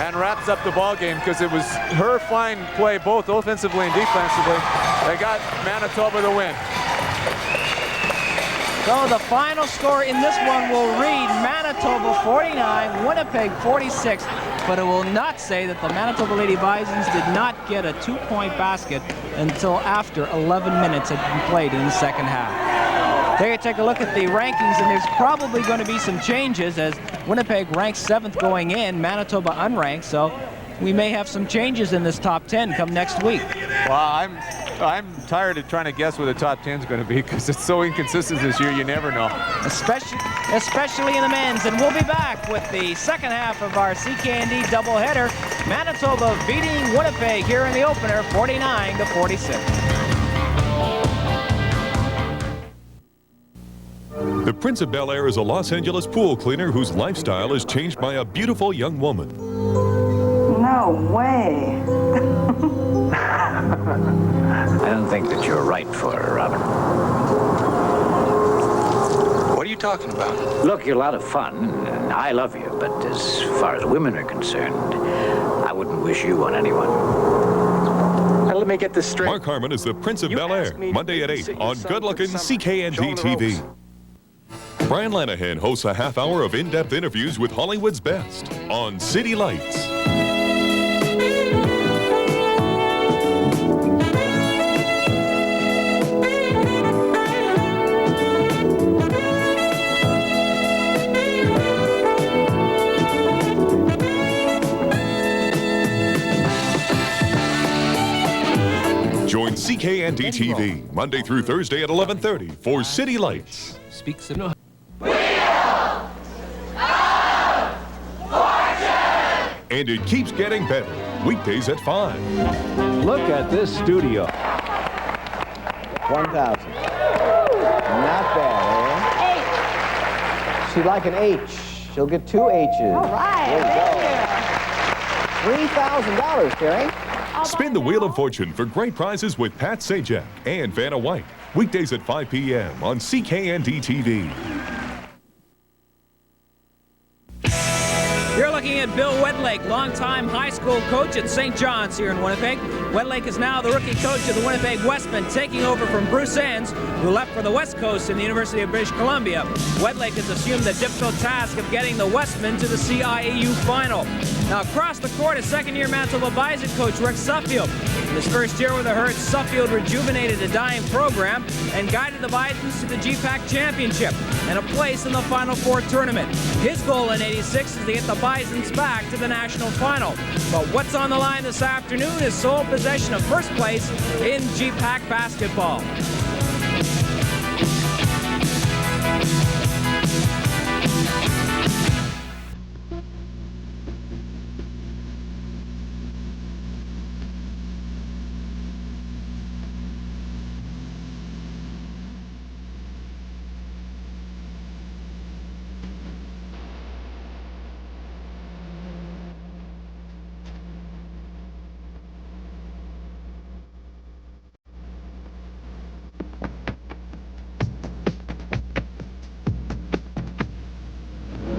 and wraps up the ball game, because it was her fine play both offensively and defensively that got Manitoba the win. So the final score in this one will read Manitoba 49, Winnipeg 46, but it will not say that the Manitoba Lady Bisons did not get a 2-point basket until after 11 minutes had been played in the second half. There you take a look at the rankings, and there's probably going to be some changes as Winnipeg ranks 7th going in, Manitoba unranked, so we may have some changes in this top 10 come next week. Well, I'm tired of trying to guess where the top 10 is going to be, because it's so inconsistent this year, you never know. Especially in the men's. And we'll be back with the second half of our CK&D doubleheader. Manitoba beating Winnipeg here in the opener, 49-46. The Prince of Bel Air is a Los Angeles pool cleaner whose lifestyle is changed by a beautiful young woman. No way. I don't think that you're right for her, Robin. What are you talking about? Look, you're a lot of fun, and I love you, but as far as women are concerned, I wouldn't wish you on anyone. Now, let me get this straight. Mark Harmon is the Prince of Bel Air, Monday at 8 on good-looking CK&D TV. Brian Lanahan hosts a half hour of in-depth interviews with Hollywood's best on City Lights. Join CKND TV Monday through Thursday at 11:30 for City Lights. Speaks of... And it keeps getting better. Weekdays at 5. Look at this studio. 1,000. Not bad, eh? H. She'd like an H. She'll get 2 H's. All right. There you go. $3,000, Terry. Spin the Wheel of Fortune for great prizes with Pat Sajak and Vanna White. Weekdays at 5 p.m. on CKND TV. You're looking at Bill Wedlake, longtime high school coach at St. John's here in Winnipeg. Wedlake is now the rookie coach of the Winnipeg Wesmen, taking over from Bruce Enns, who left for the West Coast in the University of British Columbia. Wedlake has assumed the difficult task of getting the Wesmen to the CIAU final. Now across the court is second-year Manitoba Bison coach Rick Suffield. In his first year with the Herd, Suffield rejuvenated a dying program and guided the Bisons to the GPAC championship and a place in the Final Four tournament. His goal in '86 is to get the Bisons back to the national final. But what's on the line this afternoon is sole possession of first place in GPAC basketball.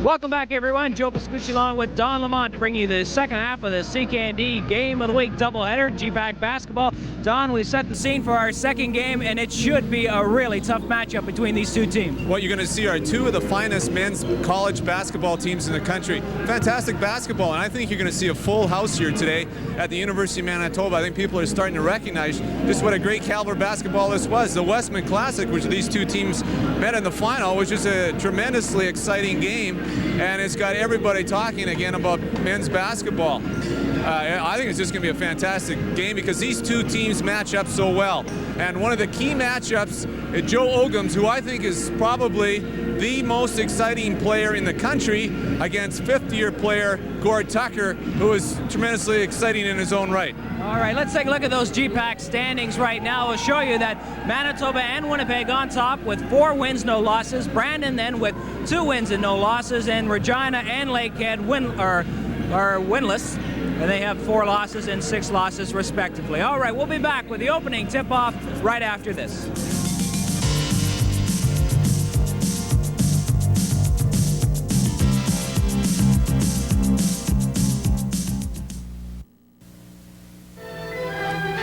Welcome back, everyone. Joe Pascucci along with Don Lamont to bring you the second half of the CKND Game of the Week doubleheader, GPAC basketball. Don, we set the scene for our second game, and it should be a really tough matchup between these two teams. What you're going to see are two of the finest men's college basketball teams in the country. Fantastic basketball, and I think you're going to see a full house here today at the University of Manitoba. I think people are starting to recognize just what a great caliber basketball this was. The Wesmen Classic, which these two teams met in the final, was just a tremendously exciting game. And it's got everybody talking again about men's basketball. I think it's just going to be a fantastic game because these two teams match up so well. And one of the key matchups, Joe Ogums, who I think is probably the most exciting player in the country, against fifth-year player Gord Tucker, who is tremendously exciting in his own right. All right, let's take a look at those GPAC standings right now. We'll show you that Manitoba and Winnipeg on top with 4 wins, no losses. Brandon then with 2 wins and no losses, and Regina and Lakehead are winless, and they have 4 losses and 6 losses respectively. All right, we'll be back with the opening tip-off right after this.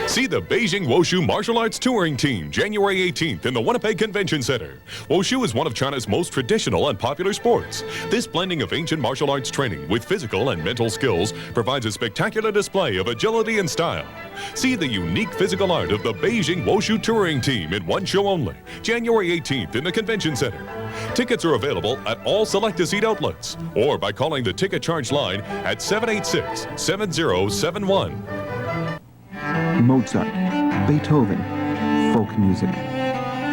See the Beijing Wushu Martial Arts Touring Team January 18th in the Winnipeg Convention Center. Wushu is one of China's most traditional and popular sports. This blending of ancient martial arts training with physical and mental skills provides a spectacular display of agility and style. See the unique physical art of the Beijing Wushu Touring Team in one show only, January 18th in the Convention Center. Tickets are available at all select seat outlets or by calling the ticket charge line at 786-7071. Mozart, Beethoven, folk music.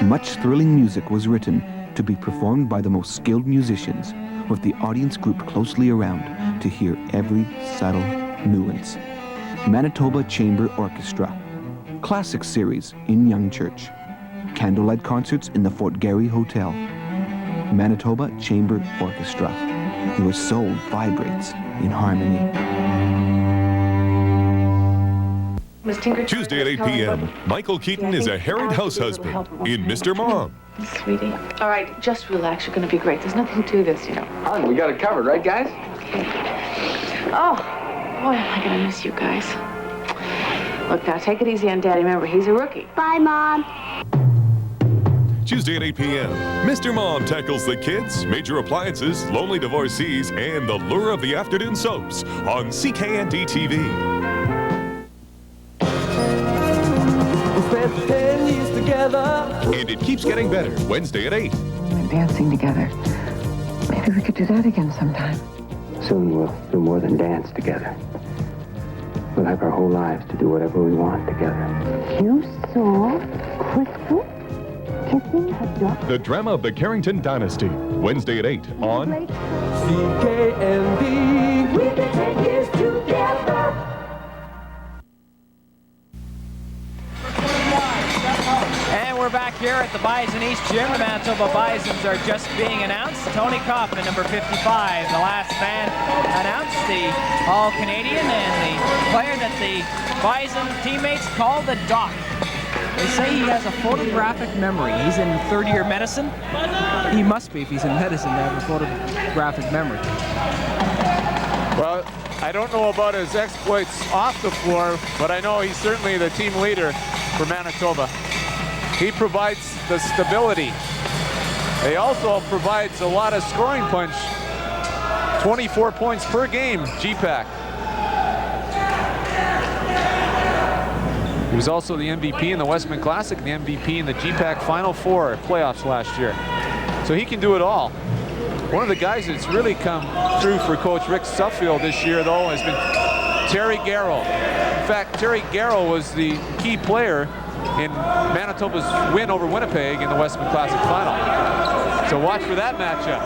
Much thrilling music was written to be performed by the most skilled musicians, with the audience grouped closely around to hear every subtle nuance. Manitoba Chamber Orchestra, Classic Series in Young Church, candlelight concerts in the Fort Garry Hotel. Manitoba Chamber Orchestra, your soul vibrates in harmony. Tuesday at 8 p.m., Michael Keaton is a harried house husband in Mr. Mom. Sweetie. All right, just relax. You're going to be great. There's nothing to this, you know. Hon, we got it covered, right, guys? Okay. Oh, boy, am I going to miss you guys. Look, now, take it easy on Daddy. Remember, he's a rookie. Bye, Mom. Tuesday at 8 p.m., Mr. Mom tackles the kids, major appliances, lonely divorcees, and the lure of the afternoon soaps on CKND TV. 10 years together. And it keeps getting better. Wednesday at 8. And dancing together. Maybe we could do that again sometime. Soon we'll do more than dance together. We'll have our whole lives to do whatever we want together. You saw Crystal kissing her daughter? The drama of the Carrington Dynasty, Wednesday at 8 on CKND. We've been 10 years together. And we're back here at the Bison East Gym. The Manitoba Bisons are just being announced. Tony Kaufman, number 55, the last man announced, the All-Canadian and the player that the Bison teammates call the Doc. They say he has a photographic memory. He's in third-year medicine. He must be, if he's in medicine, to have a photographic memory. Well, I don't know about his exploits off the floor, but I know he's certainly the team leader for Manitoba. He provides the stability. He also provides a lot of scoring punch. 24 points per game, GPAC. He was also the MVP in the Wesmen Classic, the MVP in the GPAC Final Four playoffs last year. So he can do it all. One of the guys that's really come through for Coach Rick Suffield this year, though, has been Terry Garrow. In fact, Terry Garrow was the key player in Manitoba's win over Winnipeg in the Wesmen Classic Final. So watch for that matchup.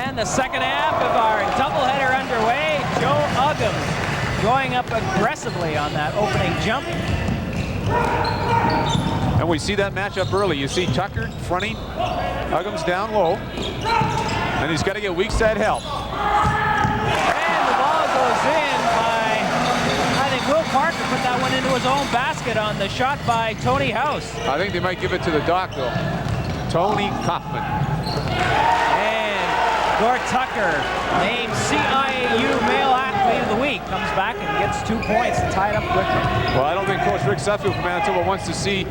And the second half of our doubleheader underway. Joe Uggams going up aggressively on that opening jump. And we see that matchup early. You see Tucker fronting, Uggams down low, and he's got to get weak side help. And the ball goes in by, I think Will Parker put that one into his own basket on the shot by Tony House. I think they might give it to the Doc, though. Tony Kaufman. And Gord Tucker, named CIAU Male Athlete of the Week, comes back and gets 2 points and tied up quickly. Well, I don't think Coach Rick Suffield from Manitoba wants to see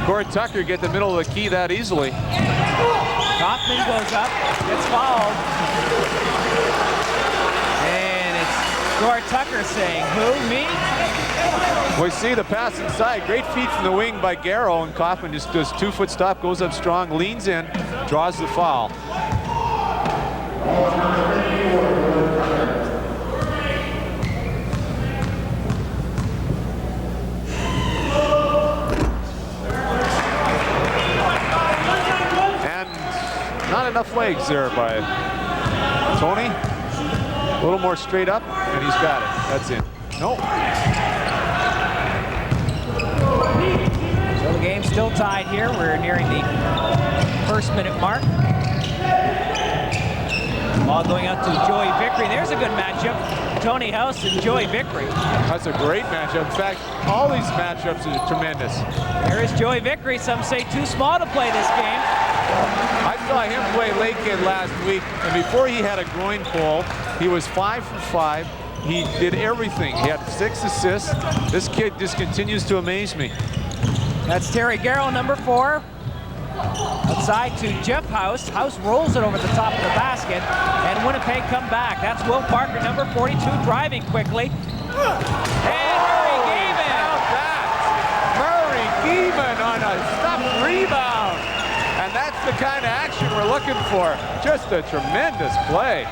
Gord Tucker get the middle of the key that easily. Kaufman goes up, gets fouled. And it's Gord Tucker saying, who, me? We see the pass inside. Great feed from the wing by Garrow, and Kaufman just does 2-foot stop, goes up strong, leans in, draws the foul. Not enough legs there by Tony. A little more straight up, and he's got it. That's in. Nope. So the game's still tied here. We're nearing the first minute mark. Ball going out to Joey Vickery. There's a good matchup. Tony House and Joey Vickery. That's a great matchup. In fact, all these matchups are tremendous. There is Joey Vickery. Some say too small to play this game. I saw him play Lakehead last week, and before he had a groin pull, he was 5 for 5. He did everything. He had 6 assists. This kid just continues to amaze me. That's Terry Garrow, number 4. Outside to Jeff House. House rolls it over the top of the basket, and Winnipeg come back. That's Will Parker, number 42, driving quickly. And Murray Gaiman. Murray Gaiman on a stuffed rebound. And that's the kind of action we're looking for. Just a tremendous play.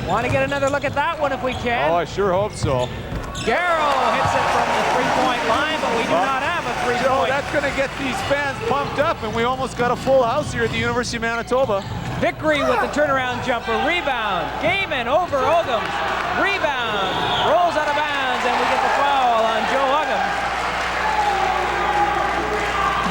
Want to get another look at that one if we can. Oh, I sure hope so. Garrow hits it from the three-point line, but we do not have a three-point. So that's going to get these fans pumped up, and we almost got a full house here at the University of Manitoba. Vickery with the turnaround jumper. Rebound. Gaiman over Uggams. Rebound. Rolls out of bounds, and we get the foul on Joe Uggams.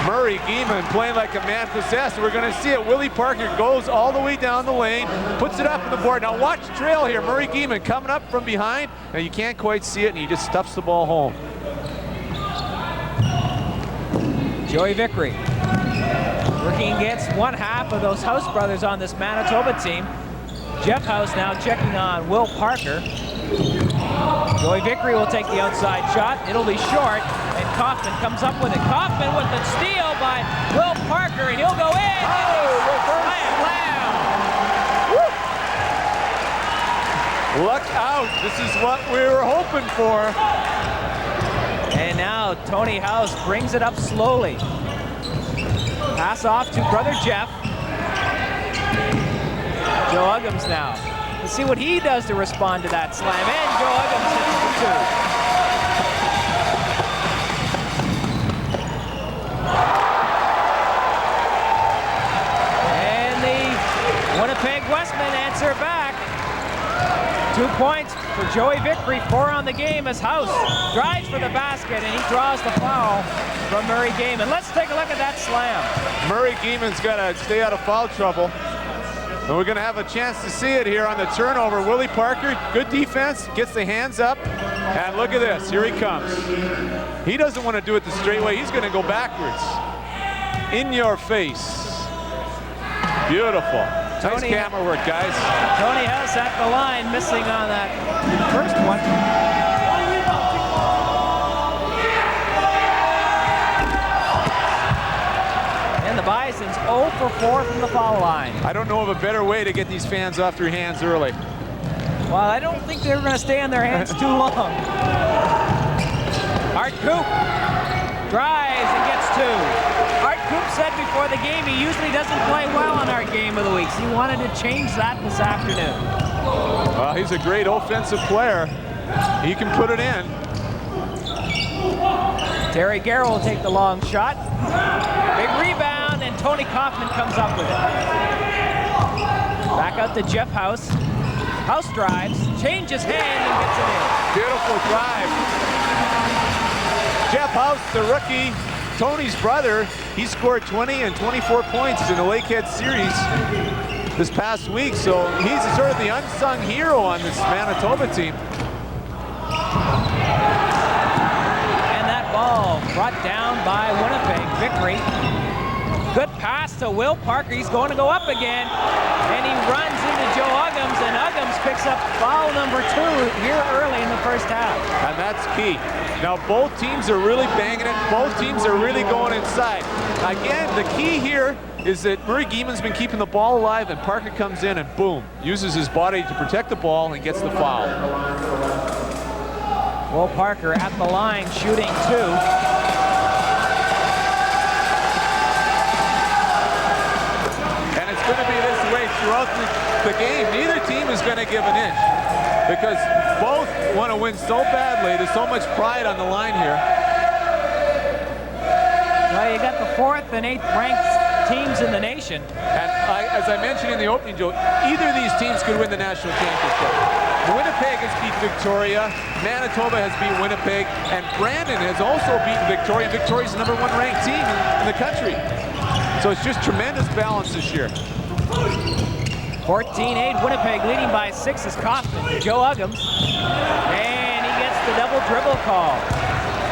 Murray Gaiman playing like a man possessed. We're going to see it. Willie Parker goes all the way down the lane, puts it up on the board. Now watch the trail here. Murray Gaiman coming up from behind. Now you can't quite see it, and he just stuffs the ball home. Joey Vickery working against one half of those House brothers on this Manitoba team. Jeff House now checking on Will Parker. Joey Vickery will take the outside shot. It'll be short, and Kaufman comes up with it. Kaufman with the steal by Will Parker, and he'll go in. Look out. This is what we were hoping for. And now Tony House brings it up slowly. Pass off to brother Jeff. Joe Uggams now. Let's see what he does to respond to that slam. And Joe Uggams hits the two. And the Winnipeg Wesmen answer back. 2 points for Joey Vickery, 4 on the game as House drives for the basket and he draws the foul from Murray Gaiman. Let's take a look at that slam. Murray Gaiman's got to stay out of foul trouble. And we're going to have a chance to see it here on the turnover. Willie Parker, good defense, gets the hands up. And look at this, here he comes. He doesn't want to do it the straight way. He's going to go backwards. In your face. Beautiful. Nice camera work, guys. Tony House at the line, missing on that first one. And the Bisons 0 for 4 from the foul line. I don't know of a better way to get these fans off their hands early. Well, I don't think they're going to stay on their hands too long. Art Coop drives and gets 2. Art Coop said before the game he usually doesn't play well on our game of the weeks. He wanted to change that this afternoon. Well, he's a great offensive player. He can put it in. Terry Garrow will take the long shot. Big rebound, and Tony Kaufman comes up with it. Back out to Jeff House. House drives, changes hand, and gets it in. Beautiful drive. Jeff House, the rookie, Tony's brother, he scored 20 and 24 points in the Lakehead series this past week, so he's sort of the unsung hero on this Manitoba team. And that ball brought down by Winnipeg. Vickery. Good pass to Will Parker. He's going to go up again, and he runs into Joe Uggams, and Uggams picks up foul number 2 here early in the first half. And that's key. Now both teams are really banging it. Both teams are really going inside. Again, the key here is that Murray Gaiman's been keeping the ball alive, and Parker comes in and boom, uses his body to protect the ball and gets the foul. Will Parker at the line shooting 2. Going to be this way throughout the game. Neither team is going to give an inch because both want to win so badly. There's so much pride on the line here. Well, you got the 4th and 8th ranked teams in the nation. And as I mentioned in the opening, Joe, either of these teams could win the national championship. Winnipeg has beat Victoria, Manitoba has beat Winnipeg, and Brandon has also beaten Victoria. Victoria's the #1 ranked team in the country. So it's just tremendous balance this year. 14-8 Winnipeg leading by 6 is Kaufman. Joe Uggams. And he gets the double dribble call.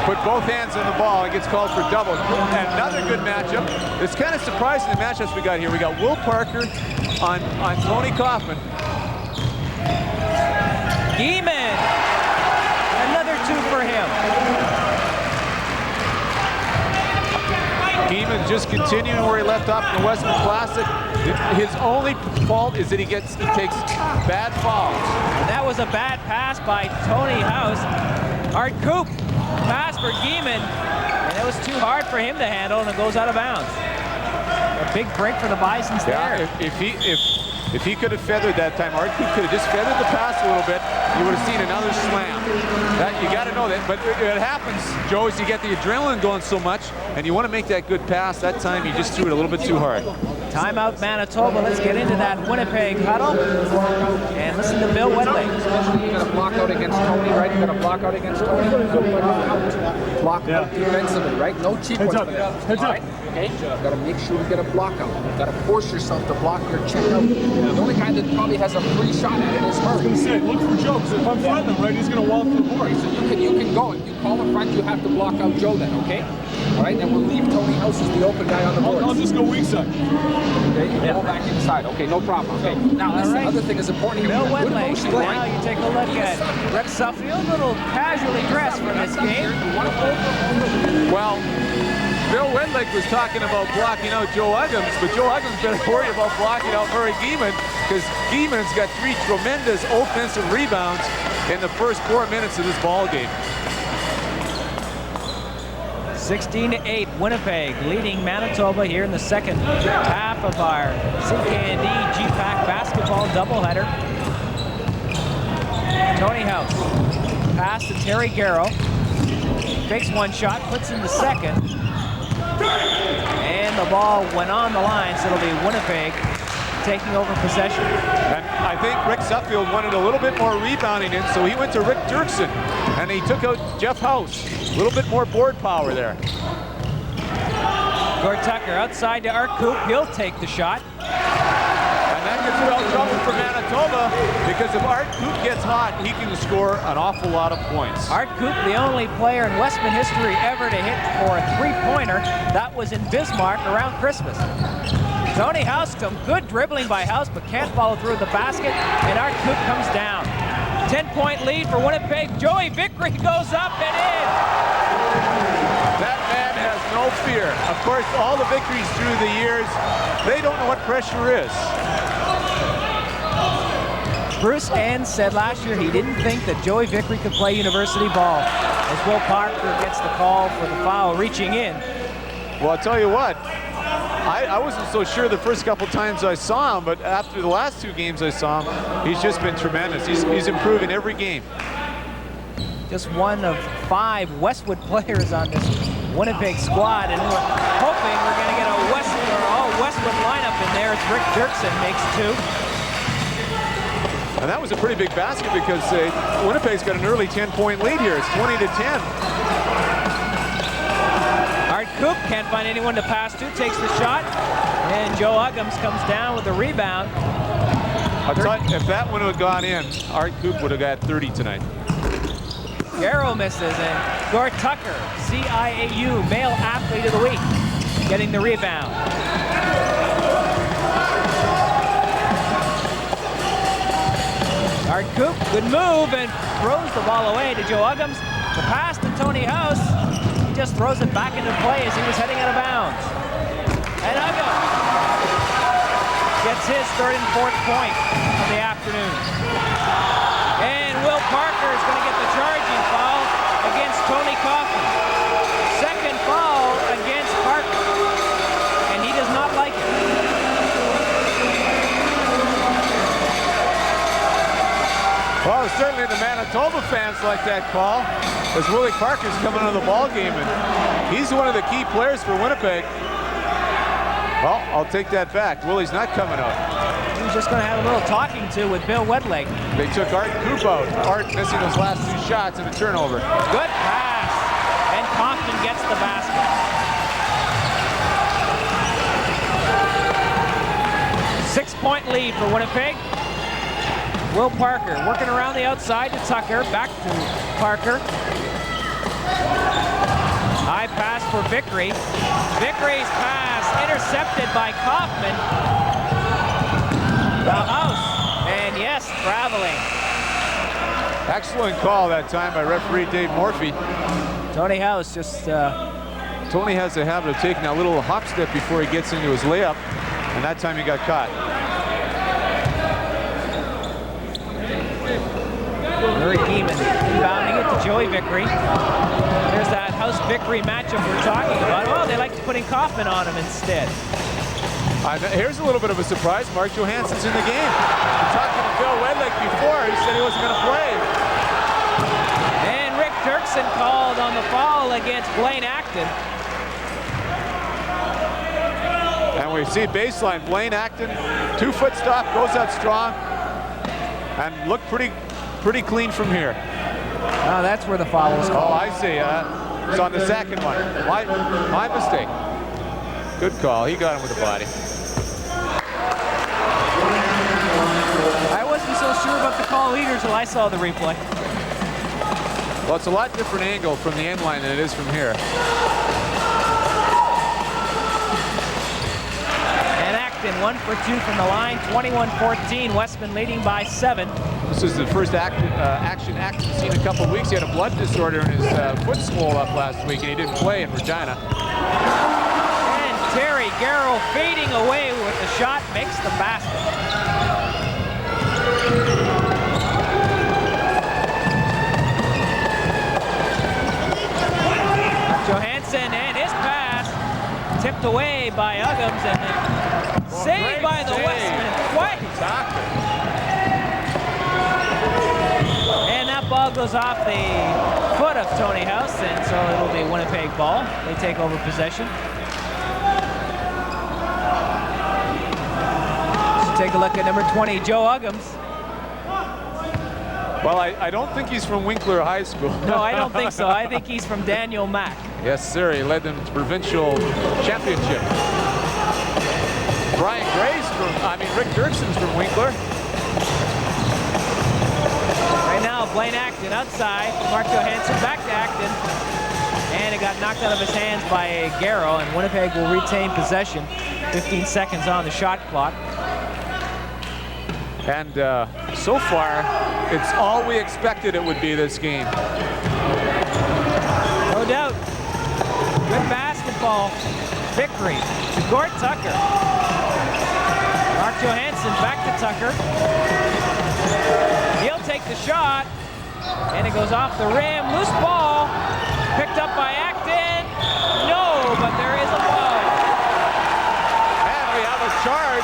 Put both hands on the ball. It gets called for double. Another good matchup. It's kind of surprising the matchups we got here. We got Will Parker on Tony Kaufman. Gaiman. Another 2 for him. Gaiman just continuing where he left off in the Wesmen Classic. His only fault is that he takes bad fouls. And that was a bad pass by Tony House. Art Coop pass for Gaiman, and it was too hard for him to handle, and it goes out of bounds. A big break for the Bisons there. If he could have feathered that time, Art Coop could have just feathered the pass a little bit, you would have seen another slam. You got to know that, but it happens, Joe, is you get the adrenaline going so much, and you want to make that good pass. That time you just threw it a little bit too hard. Timeout Manitoba. Let's get into that Winnipeg huddle and listen to Bill Wedley. You got to block out against Tony, right? You got to block out against Tony. Block out defensively, right? No cheap ones. Heads up. Okay? You got to make sure you get a block out. You got to force yourself to block your check out. The only guy that probably has a free shot at it is Murray. I was going to say, look for Joe, because if I'm fronting him, right, he's going to walk the board. So you can go. If you call the front, you have to block out Joe then, okay? All right, then we'll leave Tony House as the open guy on the board. I'll just go weak side. Okay, you go back inside. Okay, no problem. Okay, now that's the other thing is important here. Bill Wedley, now you take a look at Rex Suffield, a little casually dressed for this game. Well, Bill Wedlick was talking about blocking out Joe Uggams, but Joe Uggams better worry about blocking out Murray Gaiman, because Gaiman's got 3 tremendous offensive rebounds in the first 4 minutes of this ball game. 16-8, Winnipeg leading Manitoba here in the second half of our CKND GPAC basketball doubleheader. Tony House. Pass to Terry Garrow. Takes one shot, puts in the second. And the ball went on the line, so it'll be Winnipeg taking over possession. And I think Rick Suffield wanted a little bit more rebounding in, so he went to Rick Dirksen, and he took out Jeff House. A little bit more board power there. Gord Tucker outside to Art Coop. He'll take the shot. And that gets real trouble for Manitoba, because if Art Coop gets hot, he can score an awful lot of points. Art Coop, the only player in Wesmen history ever to hit for a three-pointer. That was in Bismarck around Christmas. Tony House, some good dribbling by House, but can't follow through the basket, and Art Coop comes down. 10-point lead for Winnipeg. Joey Vickery goes up and in. That man has no fear. Of course, all the victories through the years, they don't know what pressure is. Bruce Ann said last year he didn't think that Joey Vickery could play university ball, as Will Parker gets the call for the foul reaching in. Well, I'll tell you what, I wasn't so sure the first couple times I saw him, but after the last two games I saw him, he's just been tremendous. He's improving every game. Just one of 5 Westwood players on this Winnipeg squad, and we're hoping we're going to get a Westwood lineup in there. It's Rick Dirksen makes 2. And that was a pretty big basket, because Winnipeg's got an early 10-point lead here. It's 20-10. Art Coop can't find anyone to pass to, takes the shot, and Joe Uggams comes down with the rebound. I'll tell you, if that one would have gone in, Art Coop would have got 30 tonight. Garrow misses, and Gord Tucker, CIAU Male Athlete of the Week, getting the rebound. Art Coop, good move, and throws the ball away to Joe Uggams. The pass to Tony House. He just throws it back into play as he was heading out of bounds. And Uggams gets his 3rd and 4th point of the afternoon. And Will Parker is going to get the charging foul against Tony Kaufman. 2nd foul against Parker, and he does not like it. Well, certainly the Manitoba fans like that call, as Willie Parker's coming out of the ball game, and he's one of the key players for Winnipeg. Well, I'll take that back. Willie's not coming out. He's just going to have a little talking to with Bill Wedleg. They took Art Coop out. Art missing those last 2 shots and a turnover. Good pass, and Kaufman gets the basket. 6-point lead for Winnipeg. Will Parker working around the outside to Tucker, back to Parker. High pass for Vickery. Vickery's pass intercepted by Kaufman. The House, and yes, traveling. Excellent call that time by referee Dave Morphy. Tony House just... Tony has the habit of taking that little hop step before he gets into his layup, and that time he got caught. Murray Keeman inbounding it to Joey Vickery. There's that House Vickery matchup we're talking about. Oh, they like putting Kaufman on him instead. Here's a little bit of a surprise. Mark Johansson's in the game. We're talking to Bill Wedlick before. He said he wasn't going to play. And Rick Dirksen called on the foul against Blaine Acton. And we see baseline. Blaine Acton, 2-foot stop, goes out strong, and looked pretty clean from here. Oh, that's where the foul was called. Oh, I see. It's on the second one. My mistake. Good call. He got him with the body. I wasn't so sure about the call either until I saw the replay. Well, it's a lot different angle from the end line than it is from here. And Acton 1 for 2 from the line, 21-14. Wesmen leading by 7. This is the first action Acton seen in a couple of weeks. He had a blood disorder and his foot swole up last week, and he didn't play in Regina. And Terry Garrow fading away with the shot, makes the basket. Johansson and his pass tipped away by Uggams and then saved by the Wesmen. What? And that ball goes off the foot of Tony House, and so it'll be Winnipeg ball. They take over possession. Let's take a look at number 20, Joe Uggams. Well, I don't think he's from Winkler High School. No, I don't think so. I think he's from Daniel Mack. Yes, sir. He led them to provincial championship. Brian Gray's Rick Dirkson's from Winkler. Right now, Blaine Acton outside. Mark Johansson back to Acton. And it got knocked out of his hands by Garrow, and Winnipeg will retain possession. 15 seconds on the shot clock. And so far, it's all we expected it would be this game. No doubt. Good basketball victory to Gord Tucker. Mark Johansson back to Tucker. He'll take the shot, and it goes off the rim. Loose ball, picked up by Acton. No, but there is a foul. And we have a charge.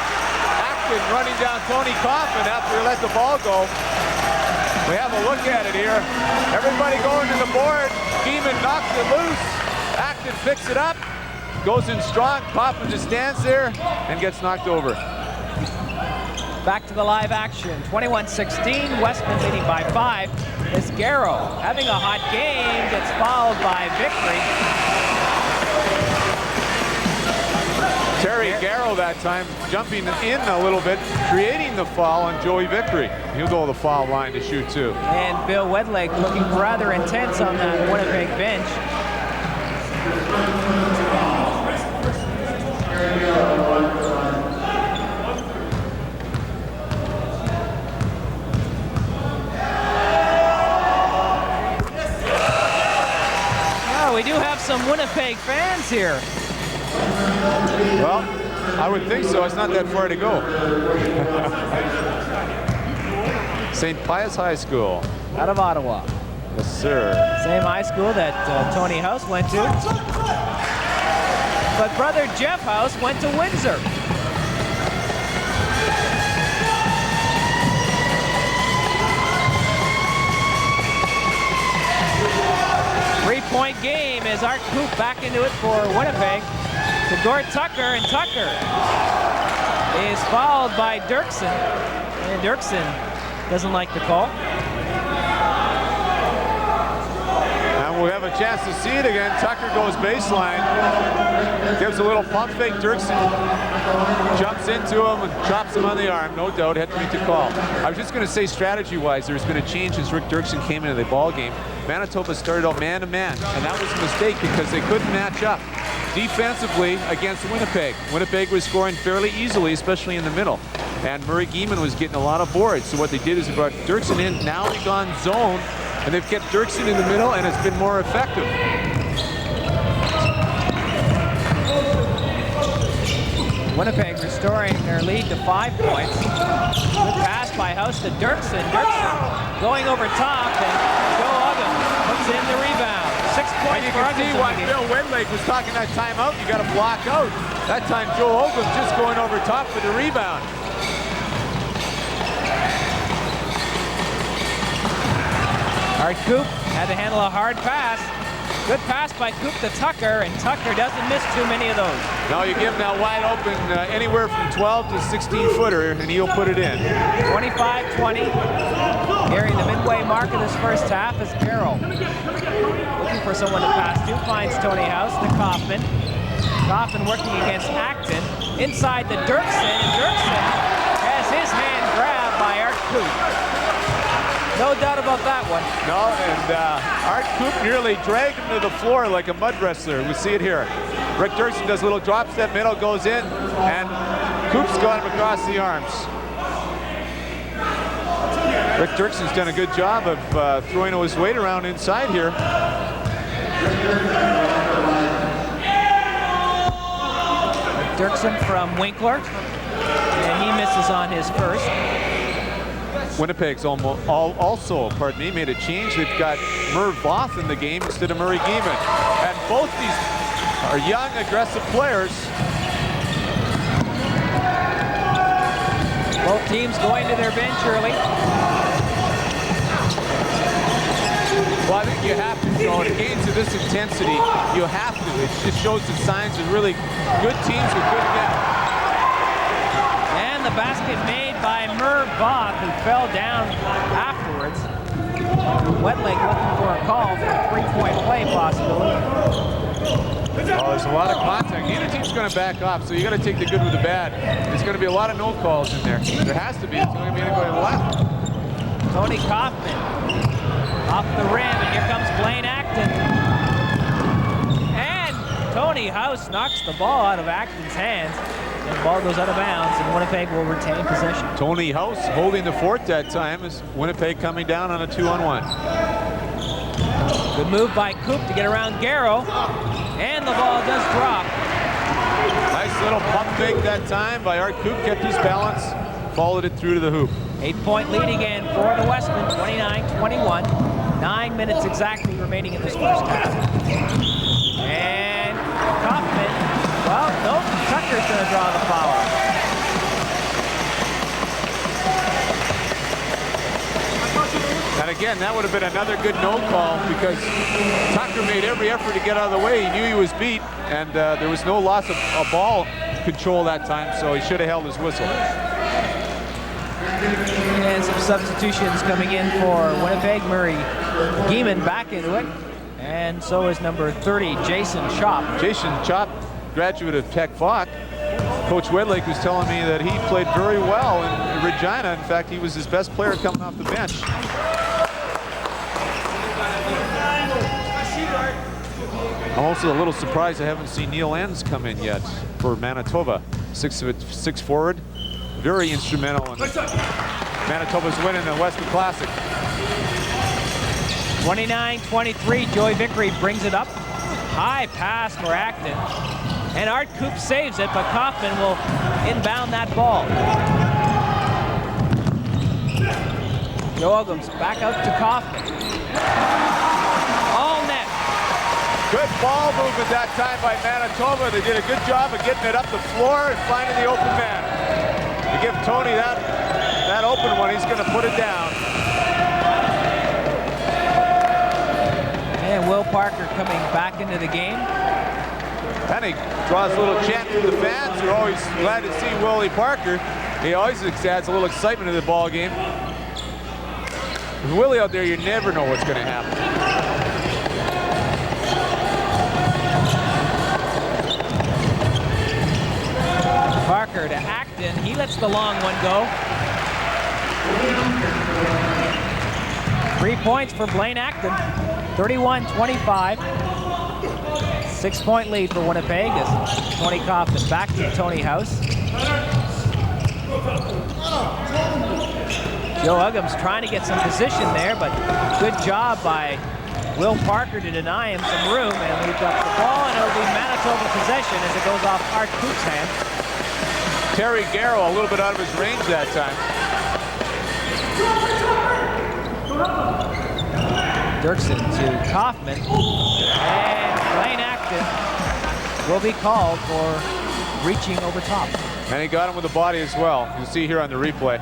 Acton running down Tony Kaufman after he let the ball go. We have a look at it here. Everybody going to the board. Beeman knocks it loose. Acton picks it up, goes in strong. Kaufman just stands there and gets knocked over. Back to the live action. 21-16, Wesmen leading by 5. As Garrow, having a hot game, gets fouled by Vickery. Terry Garrow that time jumping in a little bit, creating the foul on Joey Vickery. He'll go to the foul line to shoot too. And Bill Wedlake looking rather intense on that Winnipeg bench. Oh, we do have some Winnipeg fans here. Well, I would think so. It's not that far to go. St. Pius High School. Out of Ottawa. Yes, sir. Same high school that Tony House went to. But brother Jeff House went to Windsor. Three-point game as Art Coop back into it for Winnipeg. To Gord Tucker, and Tucker is fouled by Dirksen. And Dirksen doesn't like the call. And we have a chance to see it again. Tucker goes baseline, gives a little pump fake. Dirksen jumps into him and chops him on the arm. No doubt, had to meet the call. I was just going to say, strategy-wise, there's been a change since Rick Dirksen came into the ball game. Manitoba started out man-to-man, and that was a mistake because they couldn't match up defensively against Winnipeg. Winnipeg was scoring fairly easily, especially in the middle. And Murray Geeman was getting a lot of boards. So what they did is they brought Dirksen in. Now they've gone zone, and they've kept Dirksen in the middle, and it's been more effective. Winnipeg restoring their lead to 5 points. Good pass by House to Dirksen. Dirksen going over top, and Joe Uggams puts in the rebound. 6 points you for can Uggams. see why Bill Wedlake was talking that timeout. You got to block out. That time Joe Uggams just going over top for the rebound. Art Coop had to handle a hard pass. Good pass by Coop to Tucker, and Tucker doesn't miss too many of those. No, you give him that wide open anywhere from 12 to 16-footer, and he'll put it in. 25-20. Nearing the midway mark of this first half is Carroll. Looking for someone to pass to. Finds Tony House to Kaufman. Kaufman working against Acton. Inside the Dirksen, and Dirksen has his hand grabbed by Art Coop. No doubt about that one. No, and Art Coop nearly dragged him to the floor like a mud wrestler. We see it here. Rick Dirksen does a little drop step, middle goes in, and Coop's got him across the arms. Rick Dirksen's done a good job of throwing his weight around inside here. Dirksen from Winkler, and he misses on his first. Winnipeg's also, made a change. They've got Merv Voth in the game instead of Murray Geeman. And both these are young, aggressive players. Both teams going to their bench early. Well, I think you have to, Joe. In games of this intensity, you have to. It just shows the signs of really good teams with good depth. And the basket made by Merv Bach, who fell down afterwards. Wetleg looking for a call for a three-point play possibility. Oh, there's a lot of contact. Neither team's going to back off, so you got to take the good with the bad. There's going to be a lot of no calls in there. There has to be. It's going to be anybody left. Tony Kaufman off the rim, and here comes Blaine Acton. And Tony House knocks the ball out of Acton's hands. And the ball goes out of bounds, and Winnipeg will retain possession. Tony House holding the fort that time as Winnipeg coming down on a 2-on-1. Good move by Coop to get around Garrow. And the ball does drop. Nice little pump fake that time by Art Coop. Kept his balance, followed it through to the hoop. 8-point lead again for the Wesmen, 29-21. 9 minutes exactly remaining in this first half. And Kaufman, well, no, Tucker's going to draw the foul. And again, that would have been another good no call because Tucker made every effort to get out of the way. He knew he was beat, and there was no loss of ball control that time, so he should have held his whistle. And some substitutions coming in for Winnipeg. Murray Geeman back into it. And so is number 30, Jason Chop. Jason Chop, graduate of Tech Fock. Coach Wedlake was telling me that he played very well in Regina. In fact, he was his best player coming off the bench. I'm also a little surprised I haven't seen Neil Enns come in yet for Manitoba. 6 forward. Very instrumental in Manitoba's winning the Western Classic. 29-23, Joey Vickery brings it up. High pass for Acton. And Art Coop saves it, but Kaufman will inbound that ball. Joe Uggams back out to Kaufman. All net. Good ball movement that time by Manitoba. They did a good job of getting it up the floor and finding the open man. You give Tony that open one, he's going to put it down. And Will Parker coming back into the game. And he draws a little chant from the fans. They're always glad to see Willie Parker. He always adds a little excitement to the ball game. With Willie out there, you never know what's going to happen. Parker to Acton. He lets the long one go. 3 points for Blaine Acton. 31-25. 6-point lead for Winnipeg as Tony Kaufman back to Tony House. Joe Uggams trying to get some position there, but good job by Will Parker to deny him some room, and we've got the ball, and it'll be Manitoba possession as it goes off Art Coop's hand. Terry Garrow a little bit out of his range that time. Dirksen to Kaufman, and Blaine Acton will be called for reaching over top. And he got him with the body as well. You'll see here on the replay.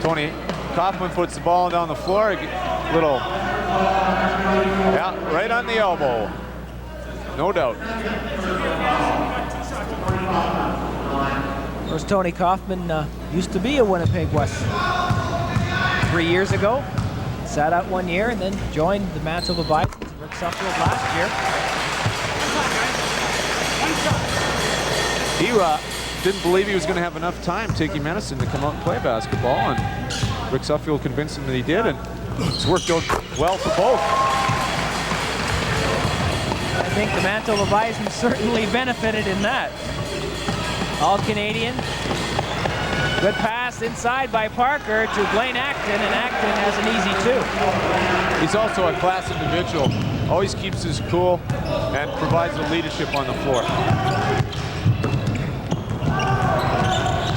Tony Kaufman puts the ball down the floor. Little, yeah, right on the elbow. No doubt. Of course, Tony Kaufman used to be a Winnipeg West 3 years ago. Sat out 1 year and then joined the Manitoba Bisons and Rick Suffield last year. He didn't believe he was going to have enough time taking medicine to come out and play basketball, and Rick Suffield convinced him that he did, and it's worked out well for both. I think the Manitoba Bisons certainly benefited in that. All Canadian. Good pass inside by Parker to Blaine Acton, and Acton has an easy two. He's also a class individual. Always keeps his cool and provides the leadership on the floor.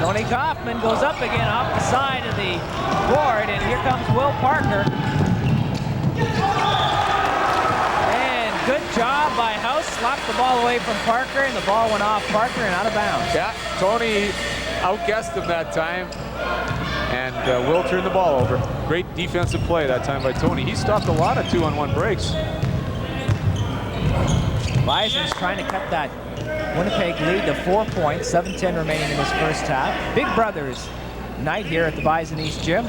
Tony Kaufman goes up again off the side of the board, and here comes Will Parker. And good job by House. Slapped the ball away from Parker, and the ball went off Parker and out of bounds. Yeah, Tony outguessed him that time. And and Will turned the ball over. Great defensive play that time by Tony. He stopped a lot of 2-on-1 breaks. Bison's trying to cut that Winnipeg lead to 4 points, 7:10 remaining in this first half. Big Brothers night here at the Bison East Gym.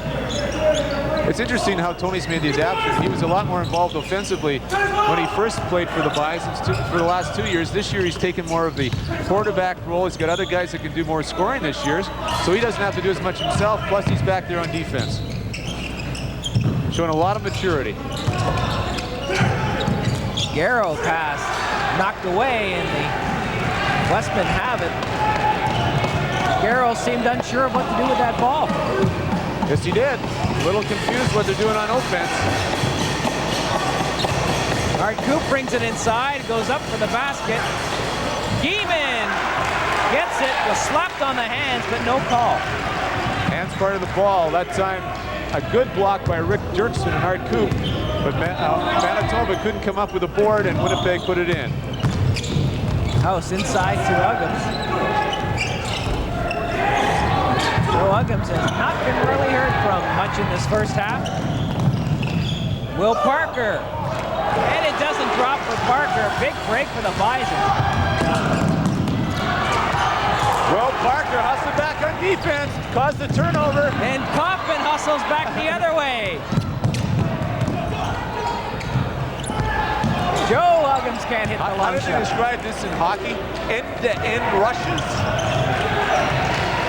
It's interesting how Tony's made the adaptation. He was a lot more involved offensively when he first played for the Bisons for the last 2 years. This year he's taken more of the quarterback role. He's got other guys that can do more scoring this year, so he doesn't have to do as much himself, plus he's back there on defense. Showing a lot of maturity. Garrow pass knocked away, and the Wesmen have it. Garrow seemed unsure of what to do with that ball. Yes, he did. A little confused what they're doing on offense. All right, Coop brings it inside, goes up for the basket. Geeman gets it, was slapped on the hands, but no call. Hands part of the ball. That time, a good block by Rick Dirksen and Art Coop, but Manitoba couldn't come up with a board, and Winnipeg put it in. House inside to Uggams. Joe Uggams has not been really heard from much in this first half. Will Parker, and it doesn't drop for Parker. Big break for the Bison. Will Parker hustled back on defense, caused the turnover. And Kaufman hustles back the other way. Joe Uggams can't hit the long How did they shot. describe this in hockey? End-to-end rushes.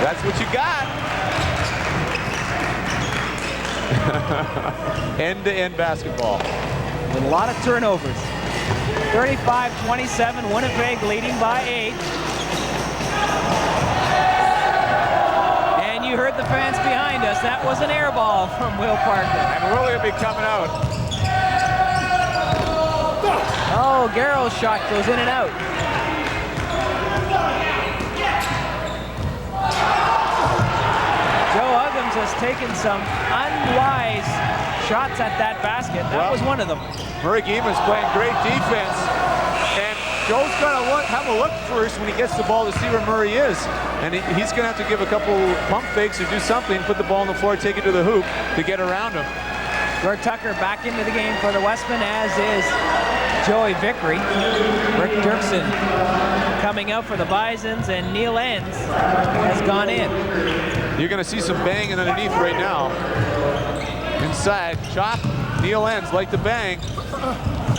That's what you got. End-to-end basketball. With a lot of turnovers. 35-27, Winnipeg leading by 8. And you heard the fans behind us. That was an air ball from Will Parker. And Willie will be coming out. Oh, Garrow's shot goes in and out. Joe Uggams has taken some unwise shots at that basket. That was one of them. Murray Geeman's playing great defense. And Joe's got to have a look first when he gets the ball to see where Murray is. And he's going to have to give a couple pump fakes or do something, put the ball on the floor, take it to the hoop to get around him. Gord Tucker back into the game for the Wesmen, as is Joey Vickery. Rick Dirksen coming out for the Bisons, and Neil Enns has gone in. You're going to see some banging underneath right now. Inside, chop. Neil Enns like to bang.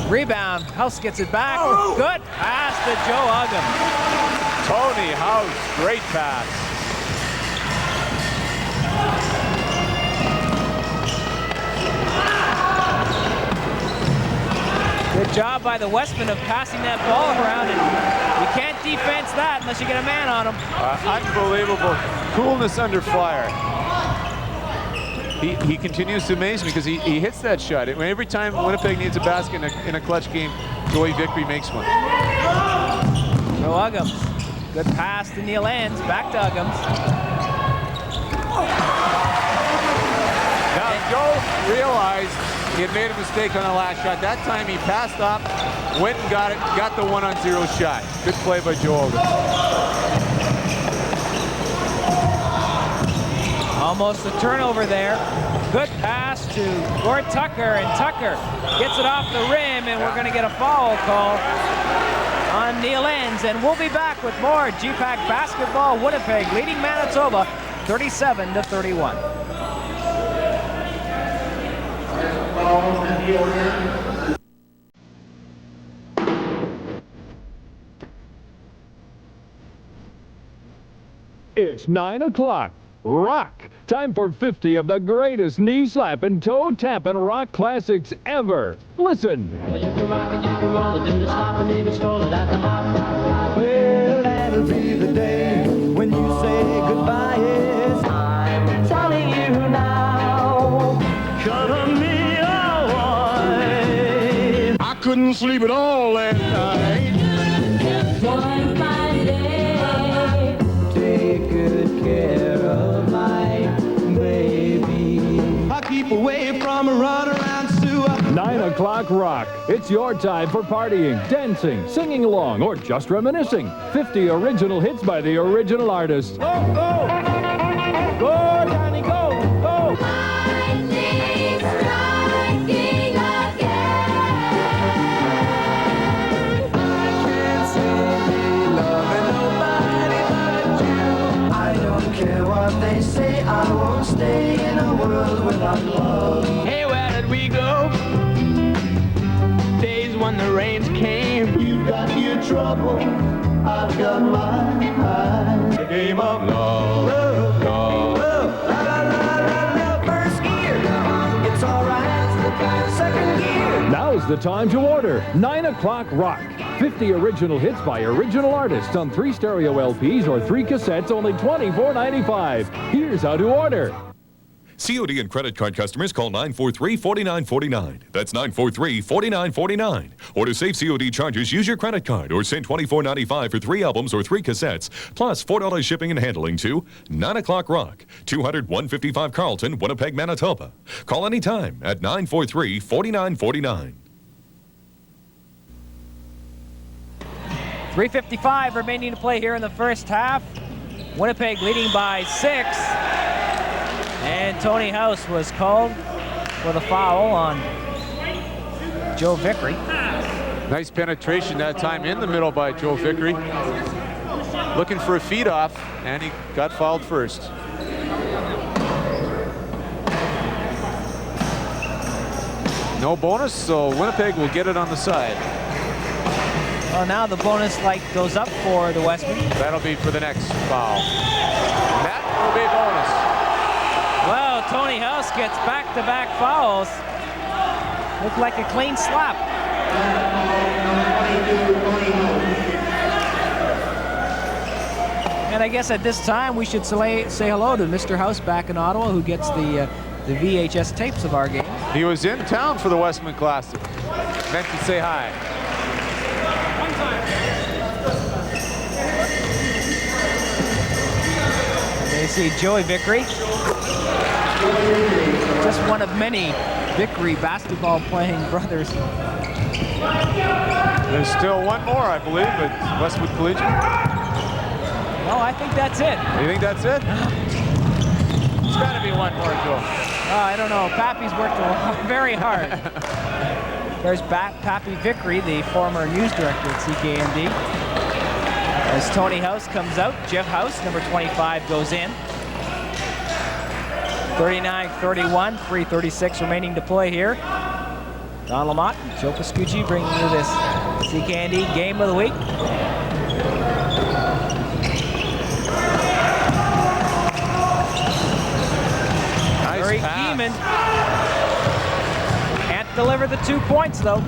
Rebound, House gets it back. Good pass to Joe Uggams. Tony House, great pass. Good job by the Wesmen of passing that ball around, and you can't defense that unless you get a man on him. Unbelievable coolness under fire. He continues to amaze me because he hits that shot. Every time Winnipeg needs a basket in a clutch game, Joey Vickery makes one. Joe Uggams, good pass to Neil Enns, back to Uggams. Now Joe realized he had made a mistake on the last shot. That time he passed up, went and got it, got the 1-on-0 shot. Good play by Joe Uggams. Almost a turnover there. Good pass to Gord Tucker, and Tucker gets it off the rim, and we're going to get a foul call on Neil Enns. And we'll be back with more GPAC basketball. Winnipeg leading Manitoba 37-31. It's 9 o'clock. Rock! Time for 50 of the greatest knee-slapping, toe-tapping rock classics ever. Listen. Well, that'll be the day when you say goodbye. Yes, I'm telling you now. Cover me away. I couldn't sleep at all last night. One fine day, take good care of my baby. I keep away from a runaround Sue. 9 o'clock rock. It's your time for partying, dancing, singing along, or just reminiscing. 50 original hits by the original artists. Go, go! Go, Johnny, go! Go! Hey, where did we go? Days when the rains came. You've got your trouble, I've got mine. The game of love, love, love, la la la la la. First gear, it's alright. Second gear. Now's the time to order 9 o'clock rock. 50 original hits by original artists on 3 stereo LPs or 3 cassettes, only $24.95. Here's how to order. COD and credit card customers call 943-4949. That's 943-4949. Or to save COD charges, use your credit card or send $24.95 for 3 albums or 3 cassettes, plus $4 shipping and handling to 9 o'clock rock, 200-155 Carlton, Winnipeg, Manitoba. Call anytime at 943-4949. 3:55 remaining to play here in the first half. Winnipeg leading by 6. And Tony House was called for the foul on Joe Vickery. Nice penetration that time in the middle by Joe Vickery. Looking for a feed off, and he got fouled first. No bonus, so Winnipeg will get it on the side. Well, now the bonus light goes up for the Wesmen. That'll be for the next foul. That will be bonus. Well, Tony House gets back-to-back fouls. Looked like a clean slap. And I guess at this time we should say hello to Mr. House back in Ottawa, who gets the VHS tapes of our game. He was in town for the Wesmen Classic. Meant to say hi. They see Joey Vickery. Just one of many Vickery basketball playing brothers. There's still one more, I believe, at Westwood Collegiate. No, I think that's it. You think that's it? It's got to be one more, Joe. I don't know. Pappy's worked very hard. There's Pappy Vickery, the former news director at CKND. As Tony House comes out, Jeff House, number 25, goes in. 39-31, 3:36 remaining to play here. Don Lamont and Joe Pascucci bringing you this CKND Game of the Week. Nice pass. Eamon can't deliver the 2 points, though.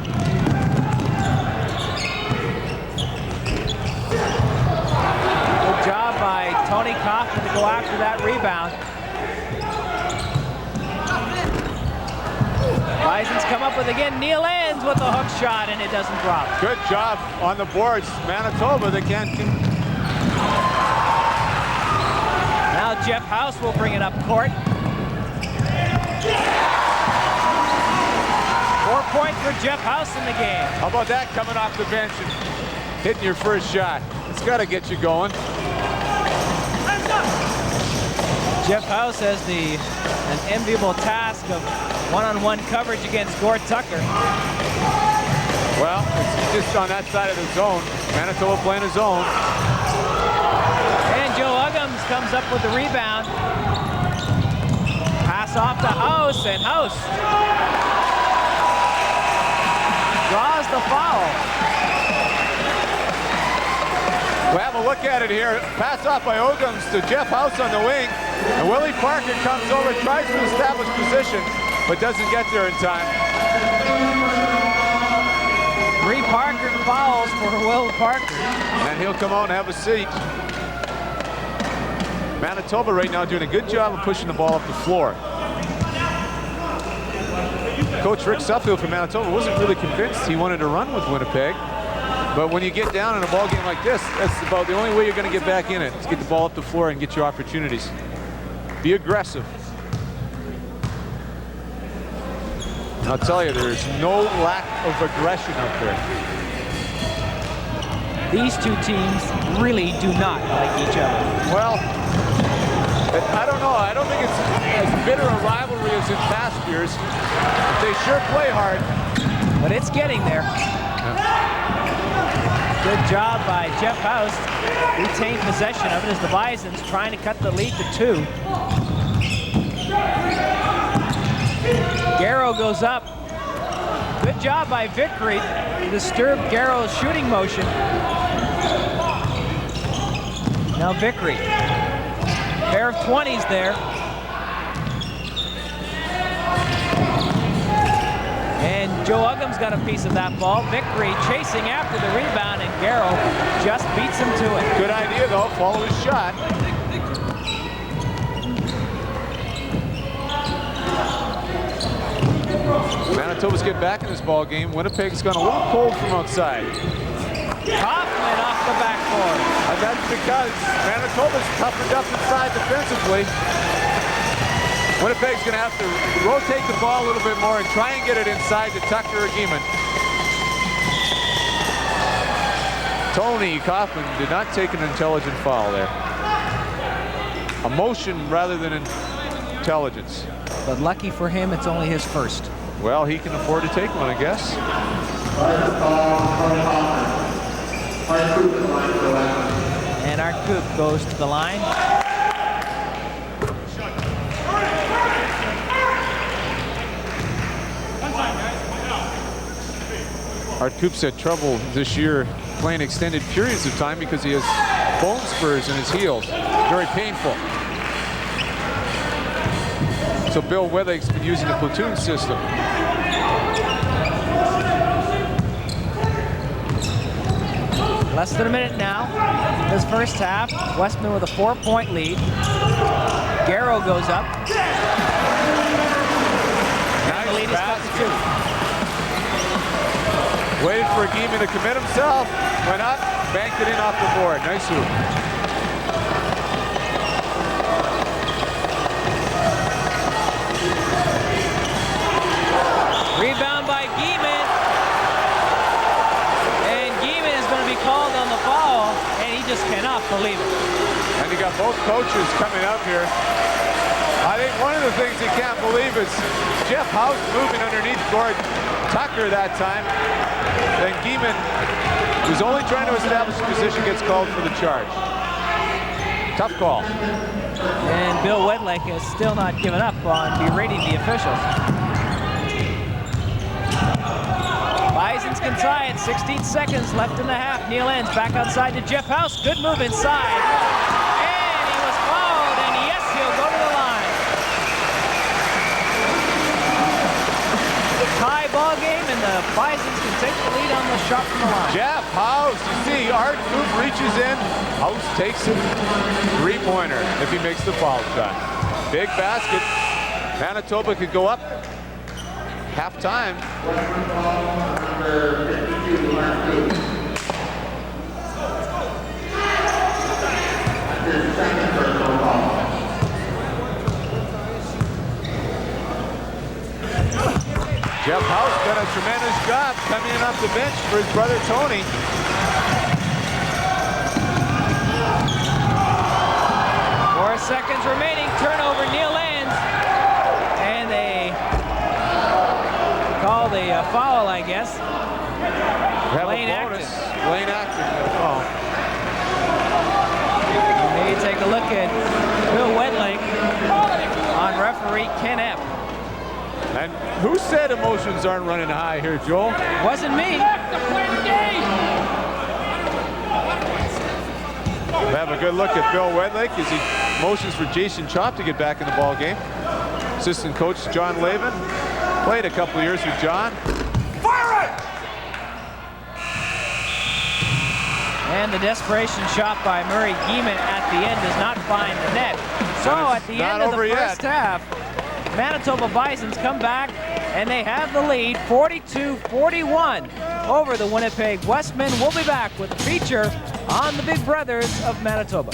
Good job by Tony Kaufman to go after that rebound. Bisons come up with again. Neil ends with a hook shot, and it doesn't drop. Good job on the boards. Manitoba, they can't. Now Jeff House will bring it up court. 4 points for Jeff House in the game. How about that coming off the bench and hitting your first shot? It's got to get you going. Jeff House has an enviable task of one-on-one coverage against Gord Tucker. Well, it's just on that side of the zone. Manitoba playing a zone. And Joe Uggams comes up with the rebound. Pass off to House, and House draws the foul. We'll have a look at it here. Pass off by Uggams to Jeff House on the wing. And Willie Parker comes over, tries to establish position, but doesn't get there in time. 3 Parker fouls for Will Parker. And he'll come out and have a seat. Manitoba right now doing a good job of pushing the ball up the floor. Coach Rick Suffield from Manitoba wasn't really convinced he wanted to run with Winnipeg. But when you get down in a ball game like this, that's about the only way you're going to get back in it, is get the ball up the floor and get your opportunities. Be aggressive. And I'll tell you, there's no lack of aggression out there. These two teams really do not like each other. Well, I don't know. I don't think it's as bitter a rivalry as in past years. They sure play hard. But it's getting there. Good job by Jeff House. Retained possession of it as the Bisons trying to cut the lead to 2. Garrow goes up. Good job by Vickery to disturb Garrow's shooting motion. Now Vickery. Pair of 20s there. And Joe Uggum's got a piece of that ball. Vickery chasing after the rebound, and Garrow just beats him to it. Good idea, though. Follow his shot. Manitoba's getting back in this ball game. Winnipeg's gone a little cold from outside. Kaufman off the backboard. And that's because Manitoba's toughened up inside defensively. Winnipeg's going to have to rotate the ball a little bit more and try and get it inside to Tucker or Gieman. Tony Kaufman did not take an intelligent foul there. Emotion rather than intelligence. But lucky for him, it's only his first. Well, he can afford to take one, I guess. And our Coop goes to the line. Art Coop's had trouble this year playing extended periods of time because he has bone spurs in his heels. Very painful. So Bill Wedlake's been using the platoon system. Less than a minute now. This first half, Wesmen with a 4-point lead. Garrow goes up. Nice the lead is cut to 2. Waited for Gieman to commit himself. Went up, banked it in off the board. Nice hoop. Rebound by Gieman. And Gieman is going to be called on the foul, and he just cannot believe it. And you got both coaches coming up here. I think one of the things he can't believe is Jeff House moving underneath Gord Tucker that time. Then Gieman, who's only trying to establish a position, gets called for the charge. Tough call. And Bill Wedlake has still not given up on berating the officials. Bisons can tie it. 16 seconds left in the half. Neil Enns back outside to Jeff House. Good move inside. And he was fouled, and yes, he'll go to the line. Tie ball game, and the Bisons can take the lead on the shot from the line. Jeff House, you see, Art Coop reaches in. House takes a three-pointer if he makes the foul shot. Big basket. Manitoba could go up. Half-time. Jeff House done a tremendous job coming in off the bench for his brother Tony. Four seconds remaining. Turnover, Neil Enns. And they call the foul, I guess. Blaine Acton. Blaine Acton got a foul. Maybe take a look at Bill Wedlake on referee Ken Epp. And who said emotions aren't running high here, Joel? Wasn't me. We'll have a good look at Bill Wedlake as he motions for Jason Chop to get back in the ball game. Assistant coach John Lavin played a couple of years with John. Fire it! And the desperation shot by Murray Gieman at the end does not find the net. So at the end of the first half, Manitoba Bisons come back, and they have the lead 42-41 over the Winnipeg Wesmen. We'll be back with a feature on the Big Brothers of Manitoba.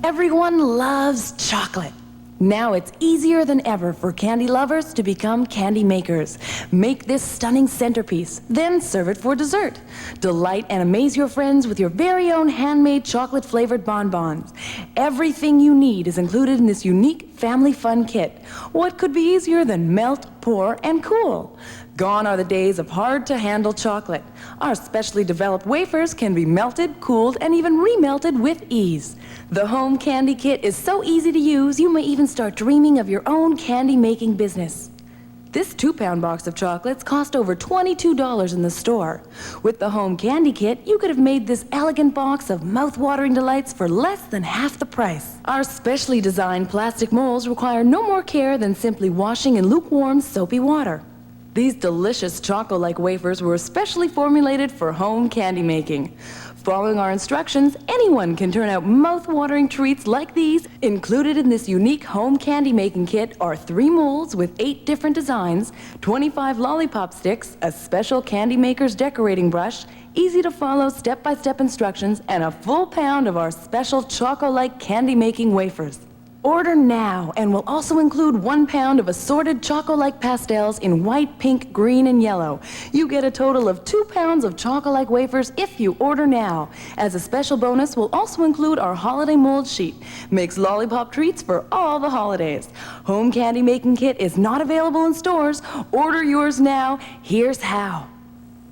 Everyone loves chocolate. Now it's easier than ever for candy lovers to become candy makers. Make this stunning centerpiece, then serve it for dessert. Delight and amaze your friends with your very own handmade chocolate-flavored bonbons. Everything you need is included in this unique family fun kit. What could be easier than melt, pour, and cool? Gone are the days of hard-to-handle chocolate. Our specially developed wafers can be melted, cooled, and even remelted with ease. The Home Candy Kit is so easy to use, you may even start dreaming of your own candy-making business. This 2-pound box of chocolates cost over $22 in the store. With the Home Candy Kit, you could have made this elegant box of mouth-watering delights for less than half the price. Our specially designed plastic molds require no more care than simply washing in lukewarm, soapy water. These delicious choco-like wafers were especially formulated for home candy making. Following our instructions, anyone can turn out mouth-watering treats like these. Included in this unique home candy making kit are 3 molds with 8 different designs, 25 lollipop sticks, a special candy maker's decorating brush, easy-to-follow step-by-step instructions, and a full pound of our special choco-like candy-making wafers. Order now, and we'll also include 1 pound of assorted choco-like pastels in white, pink, green, and yellow. You get a total of 2 pounds of choco-like wafers if you order now. As a special bonus, we'll also include our holiday mold sheet. Makes lollipop treats for all the holidays. Home Candy Making Kit is not available in stores. Order yours now. Here's how.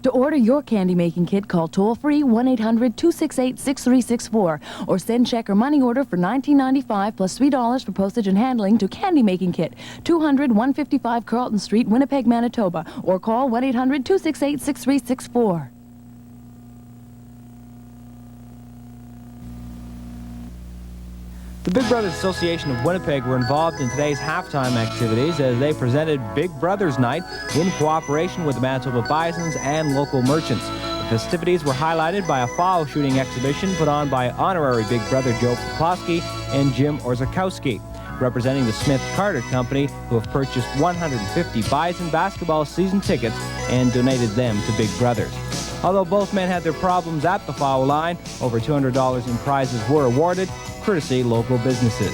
To order your candy-making kit, call toll-free 1-800-268-6364 or send check or money order for $19.95 plus $3 for postage and handling to Candy-Making Kit, 200-155 Carlton Street, Winnipeg, Manitoba, or call 1-800-268-6364. The Big Brothers Association of Winnipeg were involved in today's halftime activities as they presented Big Brothers Night in cooperation with the Manitoba Bisons and local merchants. The festivities were highlighted by a fowl shooting exhibition put on by honorary Big Brother Joe Poplawski and Jim Orzakowski, representing the Smith Carter Company, who have purchased 150 Bison basketball season tickets and donated them to Big Brothers. Although both men had their problems at the foul line, over $200 in prizes were awarded, courtesy local businesses.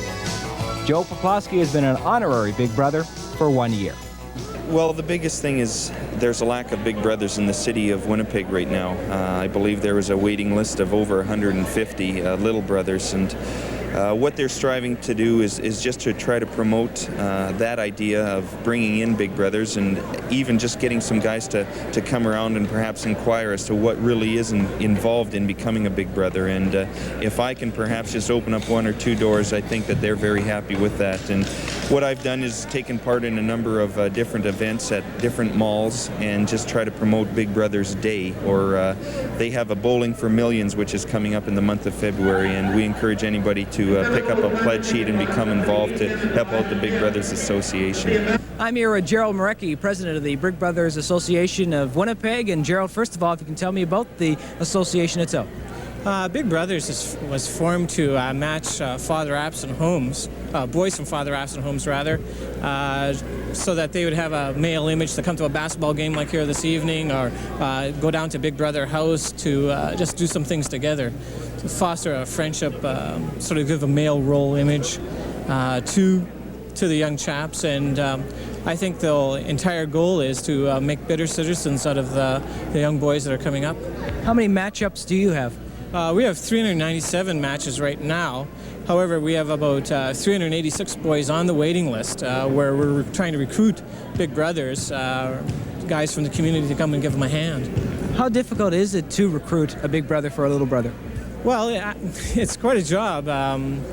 Joe Poplawski has been an honorary Big Brother for 1 year. Well, the biggest thing is there's a lack of Big Brothers in the city of Winnipeg right now. I believe there was a waiting list of over 150 Little Brothers, and what they're striving to do is just to try to promote that idea of bringing in Big Brothers, and even just getting some guys to come around and perhaps inquire as to what really is involved in becoming a Big Brother. And if I can perhaps just open up 1 or 2 doors, I think that they're very happy with that. And what I've done is taken part in a number of different events at different malls and just try to promote Big Brothers Day, or they have a Bowling for Millions, which is coming up in the month of February, and we encourage anybody to pick up a pledge sheet and become involved to help out the Big Brothers Association. I'm here with Gerald Marecki, president of the Big Brothers Association of Winnipeg. And Gerald, first of all, if you can tell me about the association itself. Big Brothers was formed to match father absent homes, boys from father absent homes rather, so that they would have a male image to come to a basketball game like here this evening, or go down to Big Brother house to just do some things together, to foster a friendship, sort of give a male role image to the young chaps. And I think the entire goal is to make better citizens out of the young boys that are coming up. How many matchups do you have? We have 397 matches right now. However, we have about 386 boys on the waiting list where we're trying to recruit Big Brothers, guys from the community to come and give them a hand. How difficult is it to recruit a Big Brother for a little brother? Well, it's quite a job.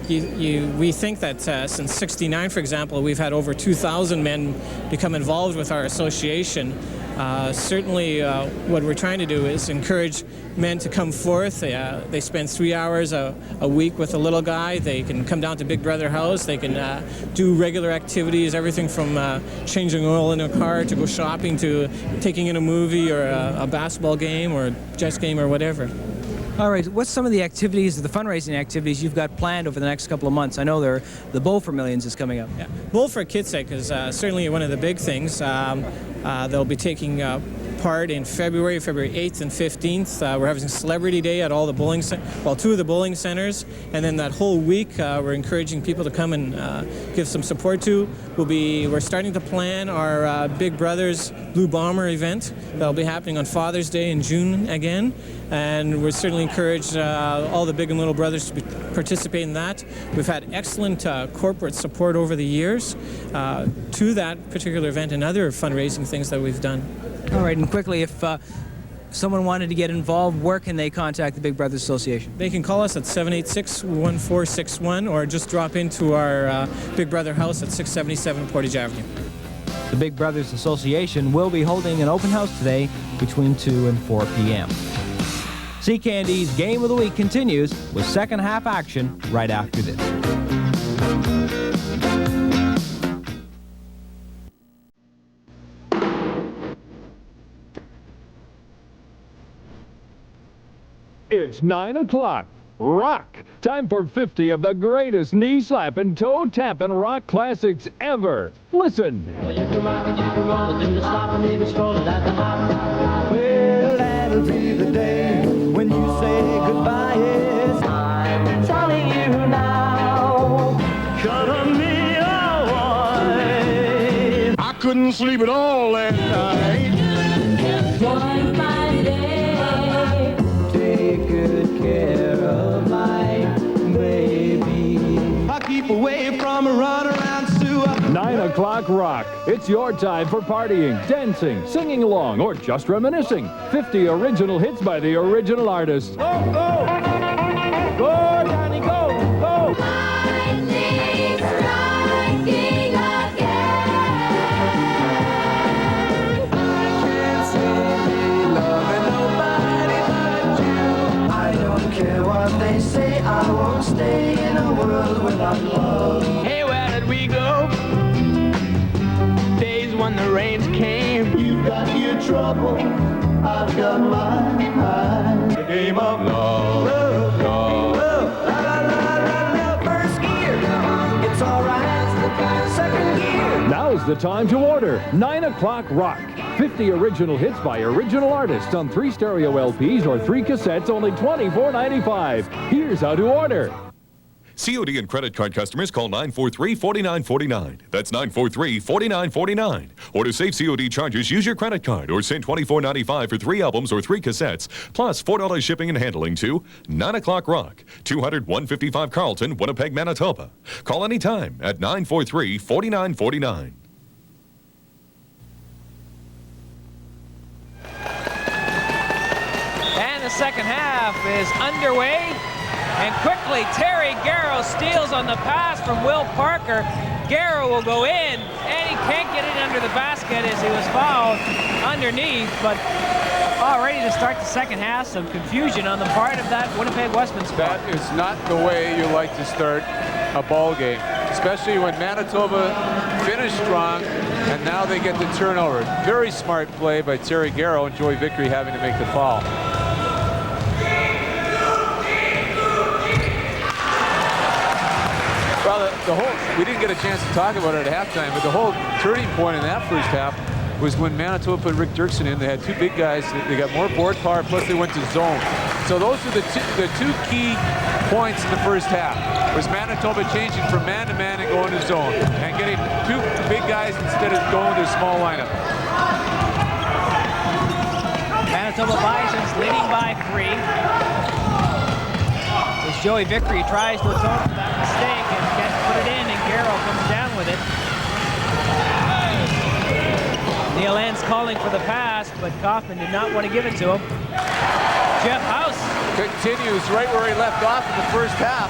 We think that since '69, for example, we've had over 2,000 men become involved with our association. Certainly, what we're trying to do is encourage men to come forth. They spend 3 hours a week with a little guy. They can come down to Big Brother house. They can do regular activities, everything from changing oil in a car to go shopping to taking in a movie or a basketball game or a chess game or whatever. All right, what's some of the activities, the fundraising activities you've got planned over the next couple of months? I know the Bowl for Millions is coming up. Yeah. Bowl for Kids' sake is certainly one of the big things. They'll be taking part in February 8th and 15th. We're having a celebrity day at all the bowling two of the bowling centers, and then that whole week we're encouraging people to come and give some support to. We're starting to plan our Big Brothers Blue Bomber event that'll be happening on Father's Day in June again, and we certainly encourage all the big and little brothers to participate in that. We've had excellent corporate support over the years to that particular event and other fundraising things that we've done. All right, and quickly, if someone wanted to get involved, where can they contact the Big Brothers Association? They can call us at 786-1461 or just drop into our Big Brother house at 677 Portage Avenue. The Big Brothers Association will be holding an open house today between 2 and 4 p.m. Sea Candy's Game of the Week continues with second half action right after this. It's 9 o'clock. Rock! Time for 50 of the greatest knee-slapping, toe-tapping rock classics ever. Listen. Well, that'll be the day when you say goodbye. Yes, I'm telling you now. Cut me away. I couldn't sleep at all last night. One fine day, take good care of my baby. I keep away from a runaround Sue. 9 o'clock rock. It's your time for partying, dancing, singing along, or just reminiscing. 50 original hits by the original artists. Go, go! Go, Johnny, go! Go! Lightning striking again. I can't see loving nobody but you. I don't care what they say, I won't stay in a world without love. Hey, where did we go? Days when the rains came. You've got your trouble, I've got mine. The game of love, love, love, la la la la la. First gear, it's alright. Second gear. Now's the time to order 9 o'clock rock. 50 original hits by original artists on 3 stereo LPs or 3 cassettes, only $24.95. Here's how to order. COD and credit card customers call 943-4949. That's 943-4949. Or to save COD charges, use your credit card or send $24.95 for 3 albums or 3 cassettes, plus $4 shipping and handling to 9 o'clock rock, 200-155 Carlton, Winnipeg, Manitoba. Call anytime at 943-4949. And the second half is underway. And quickly, Terry Garrow steals on the pass from Will Parker. Garrow will go in, and he can't get it under the basket as he was fouled underneath. But already to start the second half, some confusion on the part of that Winnipeg Wesmen squad. That is not the way you like to start a ball game, especially when Manitoba finished strong, and now they get the turnover. Very smart play by Terry Garrow, and Joey Vickery having to make the foul. Well, we didn't get a chance to talk about it at halftime, but the whole turning point in that first half was when Manitoba put Rick Dirksen in. They had 2 big guys. They got more board power, plus they went to zone. So those are the two key points in the first half, was Manitoba changing from man-to-man and going to zone, and getting 2 big guys instead of going to a small lineup. Manitoba Bisons leading by 3. As Joey Vickery tries to atone for that mistake and can't put it in, and Garrow comes down with it. Neil Enns calling for the pass, but Kaufman did not want to give it to him. Jeff House continues right where he left off in the first half.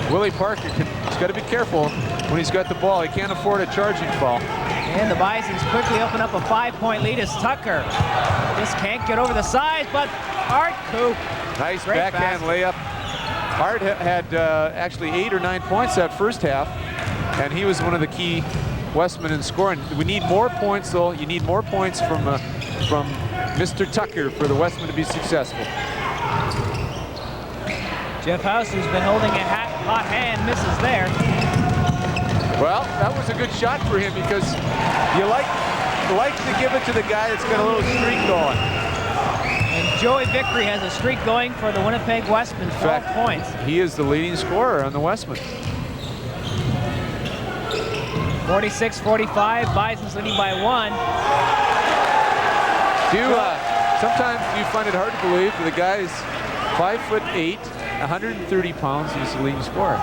Willie Parker, he's got to be careful when he's got the ball. He can't afford a charging foul. And the Bisons quickly open up a 5-point lead as Tucker just can't get over the sides, but Art Coop. Nice backhand layup. Hart had actually 8 or 9 points that first half, and he was one of the key Wesmen in scoring. We need more points, though. You need more points from Mr. Tucker for the Wesmen to be successful. Jeff House, who's been holding a hot hand, misses there. Well, that was a good shot for him, because you like like to give it to the guy that's got a little streak going. And Joey Vickery has a streak going for the Winnipeg Wesmen, 12 points. He is the leading scorer on the Wesmen. 46-45, Bison's leading by 1. Sometimes you find it hard to believe that the guy is 5'8", 130 pounds, he's the leading scorer.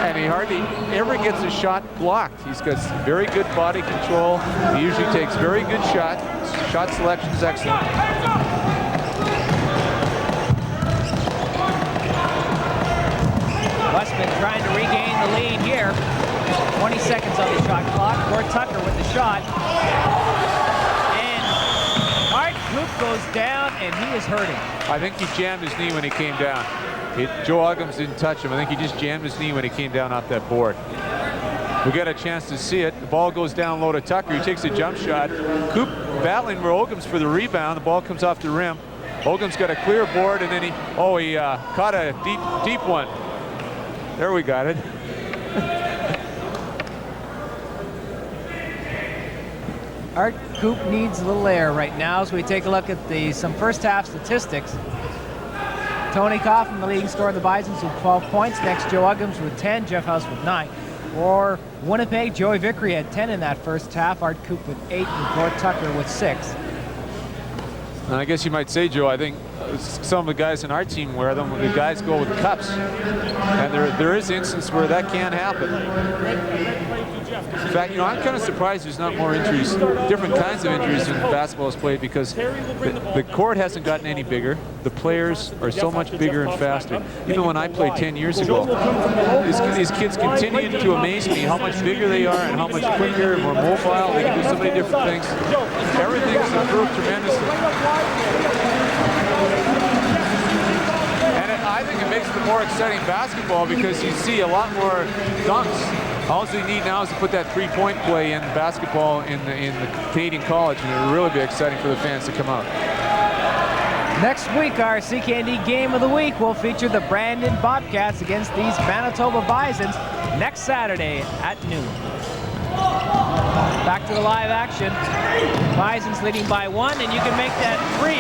And he hardly ever gets a shot blocked. He's got very good body control. He usually takes very good shots. Shot selection is excellent. Wesmen trying to regain the lead here. 20 seconds on the shot clock. Gord Tucker with the shot. And Art Coop goes down, and he is hurting. I think he jammed his knee when he came down. Joe Uggams didn't touch him. I think he just jammed his knee when he came down off that board. We got a chance to see it. The ball goes down low to Tucker. He takes a jump shot. Coop battling for Uggams for the rebound. The ball comes off the rim. Uggams got a clear board, and then he caught a deep one. There we got it. Art Coop needs a little air right now as we take a look at some first half statistics. Tony Coffin, the leading scorer of the Bisons, with 12 points. Next, Joe Uggams with 10, Jeff House with 9. For Winnipeg, Joey Vickery had 10 in that first half, Art Coop with 8, and Gord Tucker with 6. And I guess you might say, Joe, I think some of the guys in our team wear them when the guys go with cups. And there is instance where that can happen. In fact, I'm kind of surprised there's not more injuries, different kinds of injuries in basketball is played, because the court hasn't gotten any bigger. The players are so much bigger and faster. Even when I played 10 years ago, these kids continue to amaze me how much bigger they are and how much quicker and more mobile. They can do so many different things. Everything's improved tremendously. And I think it makes it more exciting basketball because you see a lot more dunks. All they need now is to put that three-point play in basketball in the Canadian College, and it'll really be exciting for the fans to come out. Next week, our CKND Game of the Week will feature the Brandon Bobcats against these Manitoba Bisons next Saturday at noon. Back to the live action. Bisons leading by 1, and you can make that 3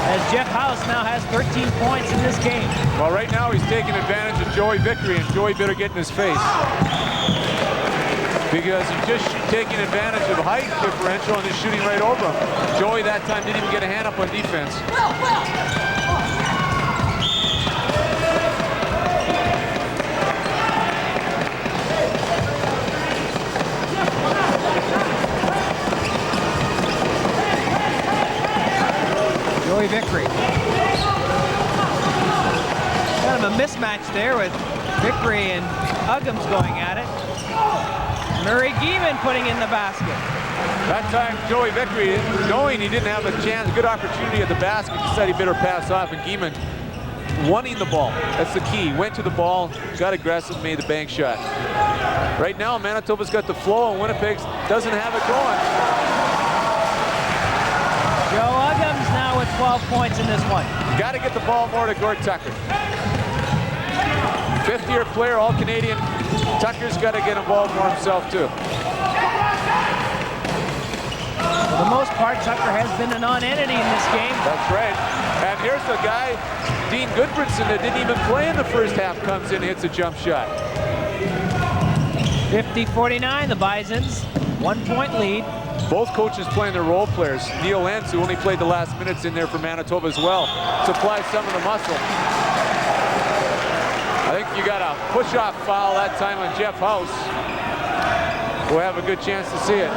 as Jeff House now has 13 points in this game. Well, right now he's taking advantage of Joey Vickery, and Joey better get in his face. Because he's just taking advantage of height differential and is shooting right over him. Joey that time didn't even get a hand up on defense. Joey Vickery. Kind of a mismatch there with Vickery and Uggams going at it. Murray Geeman putting in the basket. That time, Joey Vickery, knowing he didn't have a good opportunity at the basket, decided he better pass off, and Geeman wanting the ball. That's the key. Went to the ball, got aggressive, made the bank shot. Right now, Manitoba's got the flow, and Winnipeg doesn't have it going. Joe Uggams now with 12 points in this one. Got to get the ball more to Gord Tucker. Fifth-year player, All-Canadian. Tucker's got to get involved more himself, too. For the most part, Tucker has been a non-entity in this game. That's right. And here's the guy, Dean Goodbranson, that didn't even play in the first half, comes in and hits a jump shot. 50-49, the Bisons. 1-point lead. Both coaches playing their role players. Neil Lenz, who only played the last minutes in there for Manitoba as well, supplies some of the muscle. I think you got a push-off foul that time on Jeff House. We'll have a good chance to see it.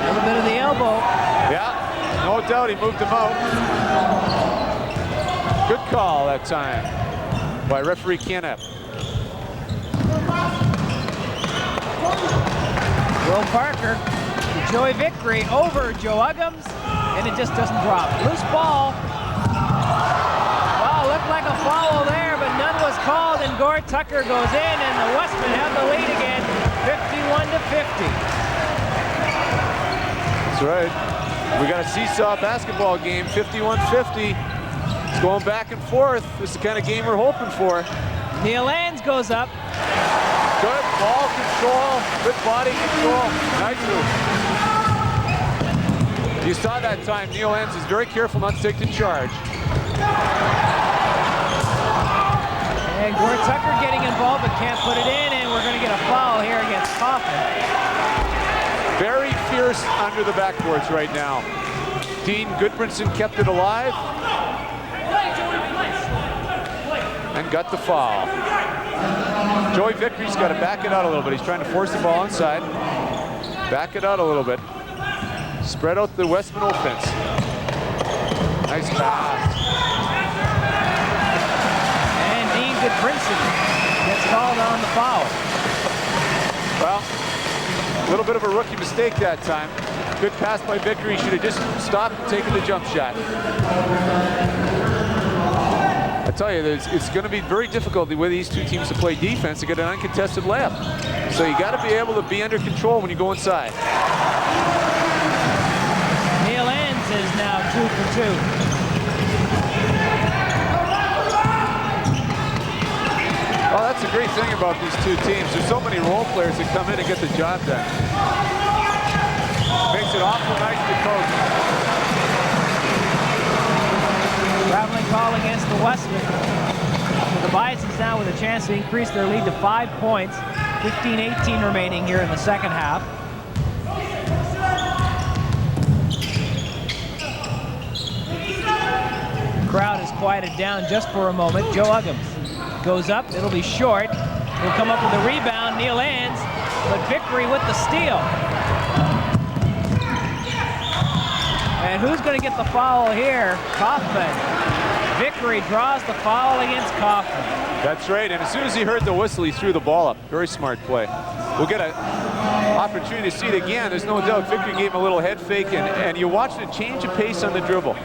A little bit of the elbow. Yeah, no doubt he moved him out. Good call that time by referee Kenneth. Will Parker, Joey Vickery over Joe Uggams, and it just doesn't drop. Loose ball. Well, looked like a foul there, but none was called, and Gord Tucker goes in, and the Wesmen have the lead again, 51-50. That's right. We got a seesaw basketball game, 51-50. It's going back and forth. This is the kind of game we're hoping for. Neil Lands goes up. Good. ball control, good body control. Nice move. You saw that time, Neil Enns is very careful not to take the charge. And Gord Tucker getting involved but can't put it in, and we're going to get a foul here against Kaufman. Very fierce under the backboards right now. Dean Goodbranson kept it alive and got the foul. Joey Vickery's got to back it out a little bit. He's trying to force the ball inside. Back it out a little bit. Spread out the Wesmen offense. Nice pass. And Dean Goodbranson gets called on the foul. Well, a little bit of a rookie mistake that time. Good pass by Vickery. Should have just stopped and taken the jump shot. I tell you, it's going to be very difficult the way these two teams to play defense to get an uncontested layup. So you got to be able to be under control when you go inside. Neil Enns is now 2 for 2. Well, that's a great thing about these two teams. There's so many role players that come in and get the job done. Makes it awful nice to coach. Traveling call against the Wesmen. So the Bisons now with a chance to increase their lead to 5 points. 15-18 remaining here in the second half. The crowd is quieted down just for a moment. Joe Uggams goes up. It'll be short. He'll come up with a rebound. Neil Enns, but Vickery with the steal. And who's going to get the foul here? Kaufman. Vickery draws the foul against Kaufman. That's right, and as soon as he heard the whistle, he threw the ball up. Very smart play. We'll get an opportunity to see it again. There's no doubt Vickery gave him a little head fake, and you watched a change of pace on the dribble.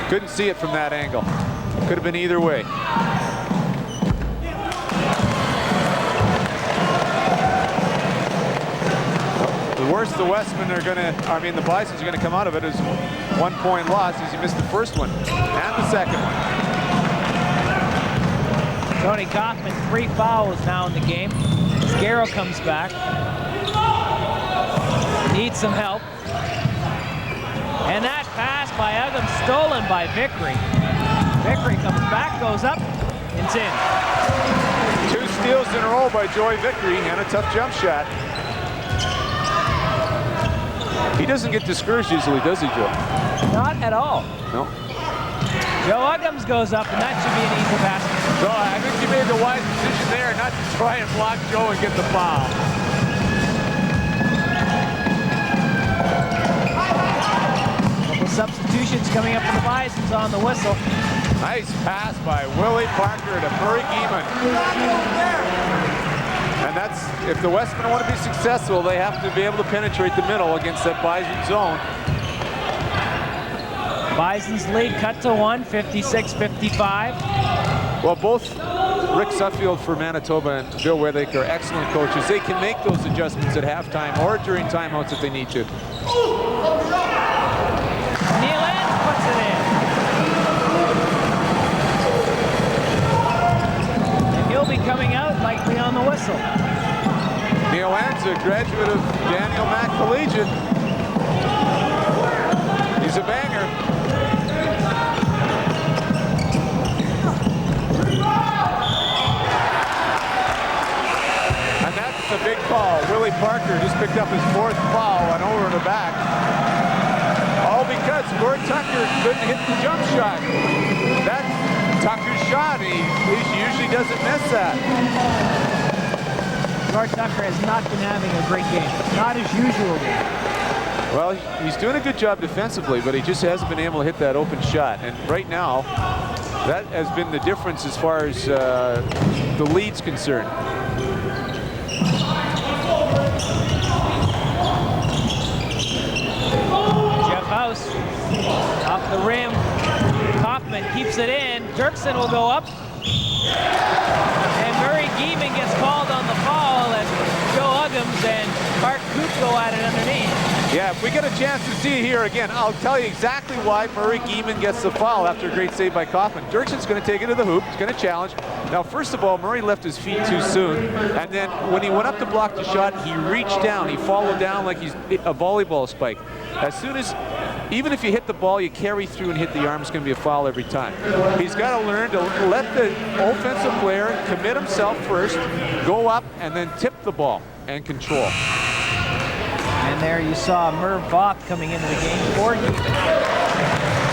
Couldn't see it from that angle. Could have been either way. The worst the Wesmen are gonna, the Bisons are gonna come out of it is 1 point loss as he missed the first one and the second one. Tony Kaufman, 3 fouls now in the game. Scarrow comes back. Needs some help. And that pass by Uggams stolen by Vickery. Vickery comes back, goes up, it's in. 2 steals in a row by Joey Vickery and a tough jump shot. He doesn't get discouraged easily, does he, Joe? Not at all. No. Joe Uggams goes up, and that should be an easy basket. So I think you made the wise decision there not to try and block Joe and get the foul. Couple substitutions coming up for the Bisons on the whistle. Nice pass by Willie Parker to Murray Geeman. And that's, if the Wesmen want to be successful, they have to be able to penetrate the middle against that Bison zone. Bison's lead cut to 1, 56-55. Well, both Rick Suffield for Manitoba and Bill Wetherick are excellent coaches. They can make those adjustments at halftime or during timeouts if they need to. Neil Enns puts it in. And he'll be coming out likely on the whistle. Neil Enns, a graduate of Daniel Mack Collegiate. He's a banger. And that's a big call. Willie Parker just picked up his 4th foul and over the back. All because Gord Tucker couldn't hit the jump shot. That's Tucker's shot. He usually doesn't miss that. Gord Tucker has not been having a great game. Not his usual game. Well, he's doing a good job defensively, but he just hasn't been able to hit that open shot. And right now, that has been the difference as far as the lead's concerned. Jeff House off the rim. Kaufman keeps it in. Dirksen will go up. And Murray Geeman gets called on the foul as Joe Uggams and Mark Coop go at it underneath. Yeah, if we get a chance to see it here again, I'll tell you exactly why Murray Gieman gets the foul after a great save by Kaufman. Dirksen's going to take it to the hoop. He's going to challenge. Now, first of all, Murray left his feet too soon. And then when he went up to block the shot, he reached down. He followed down like he's a volleyball spike. As soon as, even if you hit the ball, you carry through and hit the arm, it's going to be a foul every time. He's got to learn to let the offensive player commit himself first, go up, and then tip the ball and control. And there you saw Merv Voth coming into the game for Gieman.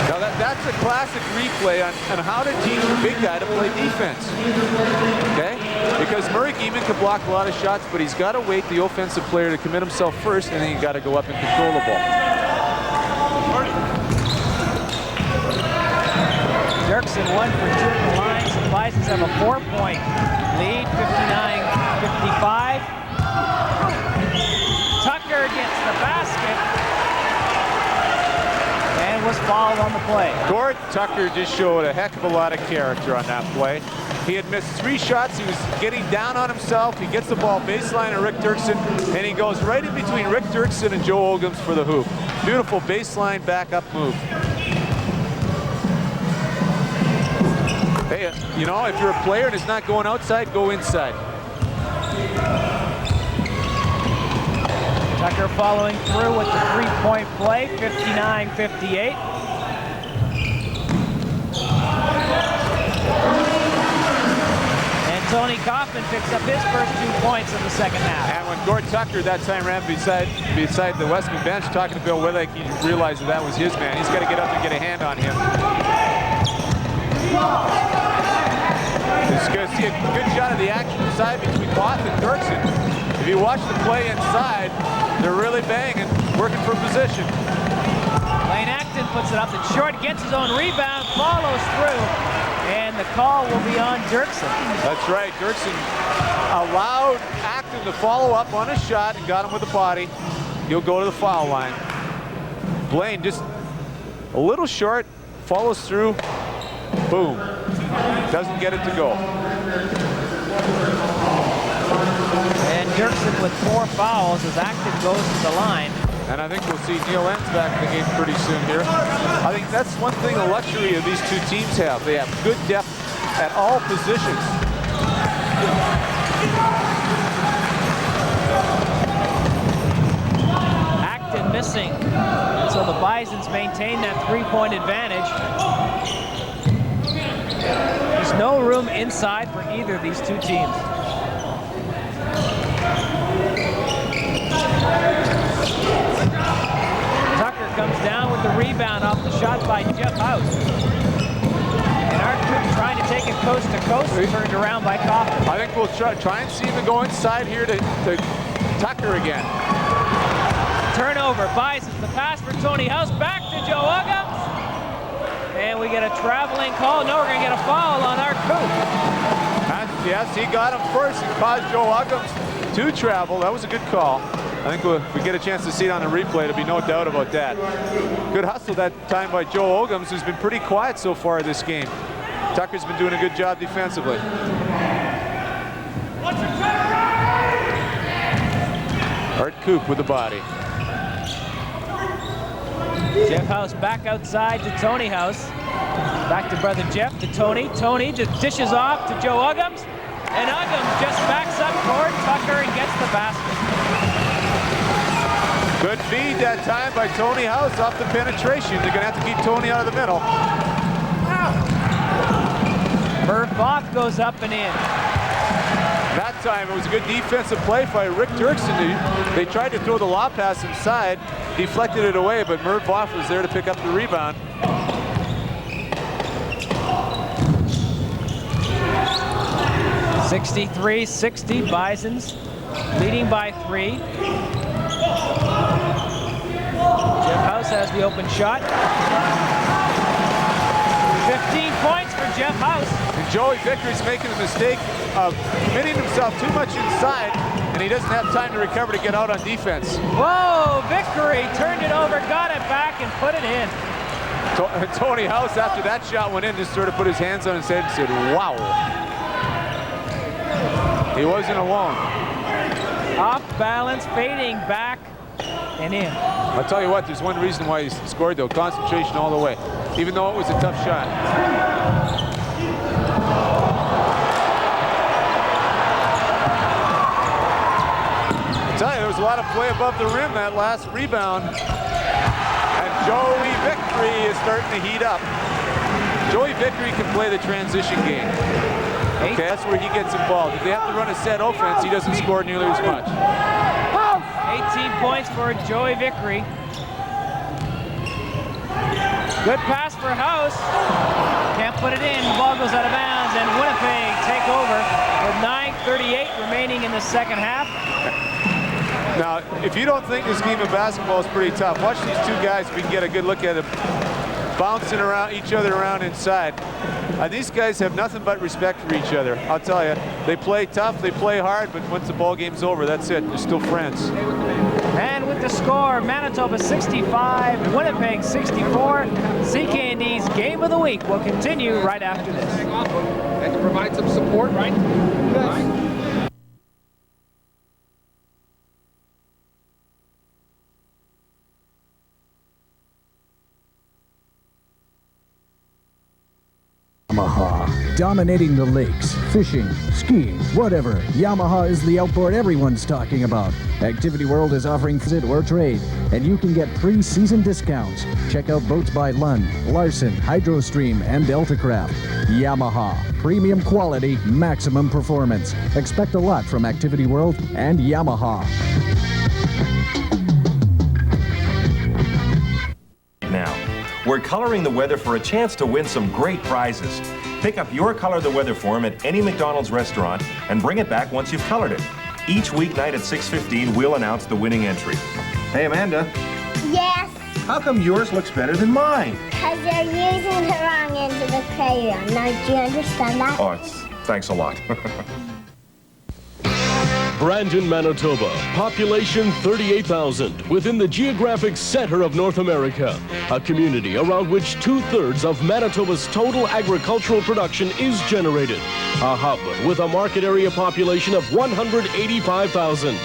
Now that's a classic replay on how to teach a big guy to play defense. Okay? Because Murray Gieman can block a lot of shots, but he's got to wait the offensive player to commit himself first, and then you got to go up and control the ball. Dirksen 1 for 2 at the line, so the Bisons have a 4-point lead, 59-55. Tucker gets the basket and was fouled on the play. Gord Tucker just showed a heck of a lot of character on that play. He had missed 3 shots. He was getting down on himself. He gets the ball baseline to Rick Dirksen, and he goes right in between Rick Dirksen and Joe Ogums for the hoop. Beautiful baseline backup move. Hey, you know, if you're a player and it's not going outside, go inside. Tucker following through with the 3-point play, 59-58. And Tony Kaufman picks up his first 2 points in the second half. And when Gord Tucker that time ran beside the Wesmen bench talking to Bill Willick, he realized that was his man. He's got to get up and get a hand on him. It's going to see a good shot of the action inside between Voth and Dirksen. If you watch the play inside, they're really banging, working for position. Lane Acton puts it up and short, gets his own rebound, follows through, and the call will be on Dirksen. That's right, Dirksen allowed Acton to follow up on a shot and got him with the body. He'll go to the foul line. Blaine just a little short, follows through, boom. Doesn't get it to go. And Dirksen with 4 fouls as Acton goes to the line. And I think we'll see Neil Enns back in the game pretty soon here. I think that's one thing, the luxury of these two teams have. They have good depth at all positions. Acton missing. So the Bisons maintain that 3-point advantage. There's no room inside for either of these two teams. Tucker comes down with the rebound off the shot by Jeff House. And Art Cook trying to take it coast to coast, turned around by Kaufman. I think we'll try and see him go inside here to Tucker again. Turnover, Bisons, the pass for Tony House, back to Joe Ogums. And we get a traveling call. No, we're going to get a foul on Art Coop. Yes, he got him first and caused Joe Ogums to travel. That was a good call. I think if we get a chance to see it on the replay, there'll be no doubt about that. Good hustle that time by Joe Ogums, who's been pretty quiet so far this game. Tucker's been doing a good job defensively. Art Coop with the body. Jeff House back outside to Tony House. Back to brother Jeff, to Tony. Tony just dishes off to Joe Ogums. And Ogums just backs up toward Tucker and gets the basket. Good feed that time by Tony House off the penetration. They're going to have to keep Tony out of the middle. Merv Voth goes up and in. That time it was a good defensive play by Rick Dirksen. They tried to throw the lob pass inside, deflected it away, but Merv Voth was there to pick up the rebound. (63-60) Bisons leading by 3. Jeff House has the open shot. 15 points for Jeff House. And Joey Vickery's making the mistake of committing himself too much inside, and he doesn't have time to recover to get out on defense. Whoa, Vickery turned it over, got it back, and put it in. Tony House, after that shot went in, just sort of put his hands on his head and said, wow. He wasn't alone. Off balance, fading back. and in. I'll tell you what, there's one reason why he scored, though. Concentration all the way, even though it was a tough shot. I'll tell you, there was a lot of play above the rim that last rebound. And Joey Victory is starting to heat up. Joey Victory can play the transition game. Okay, that's where he gets involved. If they have to run a set offense, he doesn't score nearly as much. 18 points for Joey Vickery. Good pass for House. Can't put it in. Ball goes out of bounds, and Winnipeg take over with 9:38 remaining in the second half. Now, if you don't think this game of basketball is pretty tough, watch these two guys if we can get a good look at them bouncing around each other around inside. These guys have nothing but respect for each other. I'll tell you, they play tough, they play hard, but once the ball game's over, that's it. They're still friends. And with the score, Manitoba 65, Winnipeg 64. CKND's Game of the Week will continue right after this. And to provide some support, right? Right. Yamaha, dominating the lakes, fishing, skiing, whatever. Yamaha is the outboard everyone's talking about. Activity World is offering visit or trade, and you can get pre-season discounts. Check out boats by Lund, Larson, Hydrostream, and Deltacraft. Yamaha, premium quality, maximum performance. Expect a lot from Activity World and Yamaha. Now, we're coloring the weather for a chance to win some great prizes. Pick up your Color the Weather form at any McDonald's restaurant and bring it back once you've colored it. Each weeknight at 6:15, we'll announce the winning entry. Hey, Amanda. Yes. How come yours looks better than mine? Because they're using the wrong end of the crayon. Now, do you understand that? Oh, thanks a lot. Brandon, Manitoba, population 38,000, within the geographic center of North America, a community around which 2/3 of Manitoba's total agricultural production is generated, a hub with a market area population of 185,000,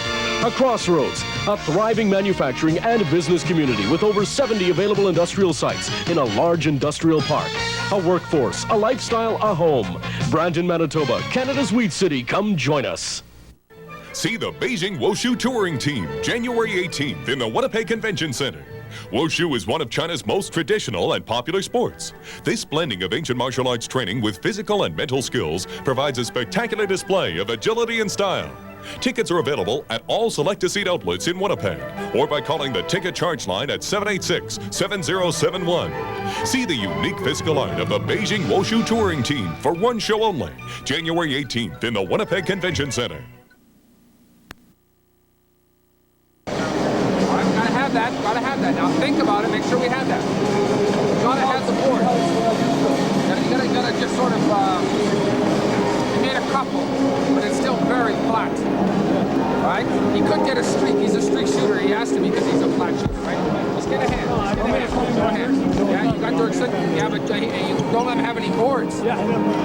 a crossroads, a thriving manufacturing and business community with over 70 available industrial sites in a large industrial park, a workforce, a lifestyle, a home. Brandon, Manitoba, Canada's Wheat City. Come join us. See the Beijing Wushu Touring Team, January 18th in the Winnipeg Convention Center. Wushu is one of China's most traditional and popular sports. This blending of ancient martial arts training with physical and mental skills provides a spectacular display of agility and style. Tickets are available at all select-to-seat outlets in Winnipeg or by calling the ticket charge line at 786-7071. See the unique physical art of the Beijing Wushu Touring Team for one show only, January 18th in the Winnipeg Convention Center. Gotta have that. Now think about it. Make sure we have that. Gotta have the board. You gotta just sort of. You made a couple, but it's still very flat. Right? He could get a streak. He's a streak shooter. He has to be because he's a flat shooter. Right? Let's get a hand. Go ahead. Yeah, you got Dirksen. Yeah, but you don't let him have any boards. Yeah.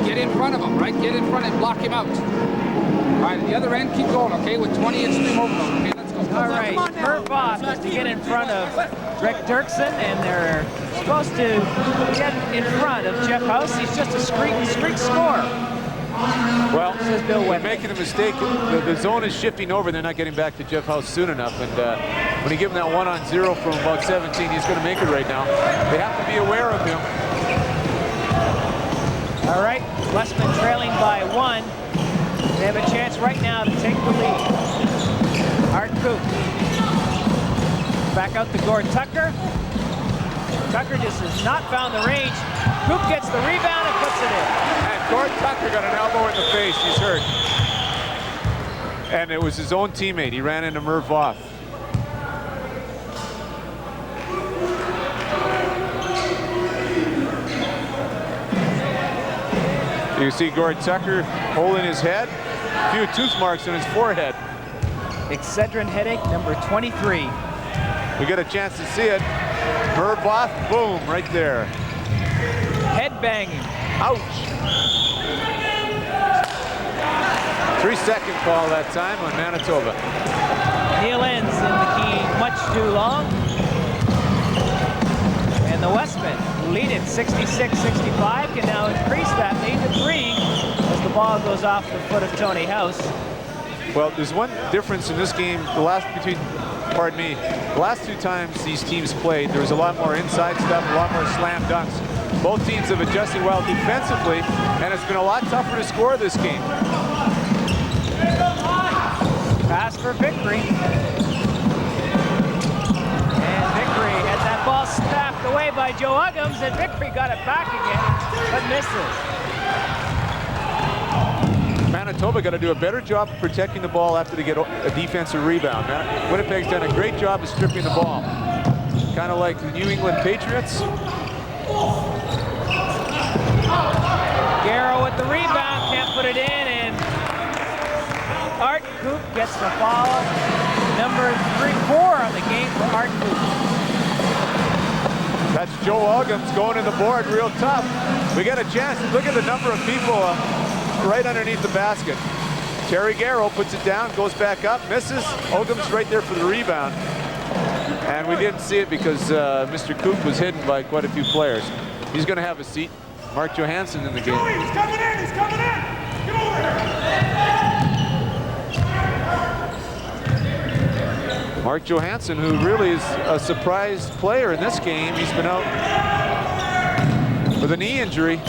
Get in front of him. Right? Get in front and block him out. All right. The other end, keep going. Okay, with 20-inch stream over them. Okay. All right, Merv Voss has to get in front of Rick Dirksen, and they're supposed to get in front of Jeff House. He's just a streak scorer. Well, they're making a mistake. The zone is shifting over. They're not getting back to Jeff House soon enough. And when you give him that 1-on-0 from about 17, he's going to make it right now. They have to be aware of him. All right, Wesmen trailing by 1. They have a chance right now to take the lead. Art Coop. Back out to Gord Tucker. Tucker just has not found the range. Coop gets the rebound and puts it in. And Gord Tucker got an elbow in the face. He's hurt. And it was his own teammate. He ran into Merv Voss. You see Gord Tucker holding his head. A few tooth marks on his forehead. Excedrin headache, number 23. We get a chance to see it. Merv Voss, boom, right there. Head banging. Ouch. 3-second call that time on Manitoba. Neil Enns in the key much too long. And the Wesmen, who lead it 66-65, can now increase that lead to 3 as the ball goes off the foot of Tony House. Well, there's one difference in this game. The last two times these teams played, there was a lot more inside stuff, a lot more slam dunks. Both teams have adjusted well defensively, and it's been a lot tougher to score this game. Pass for Vickery. And Vickery had that ball snapped away by Joe Uggams, and Vickery got it back again, but misses. Manitoba got to do a better job of protecting the ball after they get a defensive rebound. Winnipeg's done a great job of stripping the ball. Kind of like the New England Patriots. Garrow with the rebound, can't put it in, and Art Coop gets the foul. Number 4 on the game for Art Coop. That's Joe Uggams going to the board real tough. We got a chance. Look at the number of people right underneath the basket. Terry Garrow puts it down, goes back up, misses. Uggams right there for the rebound. And we didn't see it because Mr. Coop was hidden by quite a few players. He's going to have a seat. Mark Johansson in the game. Joey, he's coming in, he's coming in. Get over there. Mark Johansson, who really is a surprise player in this game. He's been out with a knee injury.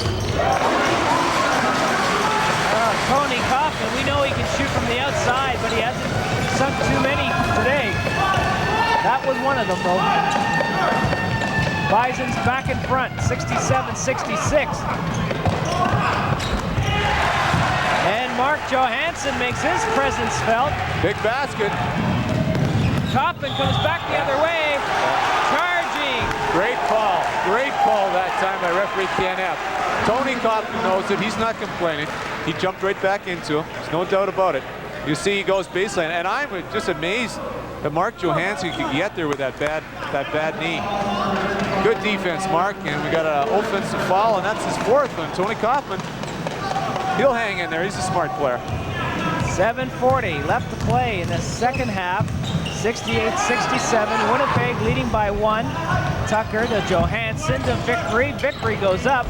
Tony Kaufman, we know he can shoot from the outside, but he hasn't sunk too many today. That was one of them, though. Bisons back in front, 67-66. And Mark Johansson makes his presence felt. Big basket. Kaufman comes back the other way, charging. Great call that time by referee KNF. Tony Kaufman knows it, he's not complaining. He jumped right back into him, there's no doubt about it. You see he goes baseline, and I'm just amazed that Mark Johansson could get there with that bad knee. Good defense, Mark, and we got an offensive foul, and that's his 4th one. Tony Kaufman, he'll hang in there. He's a smart player. 7:40 left to play in the second half. 68-67. Winnipeg leading by 1. Tucker to Johansson to Vickery. Vickery goes up.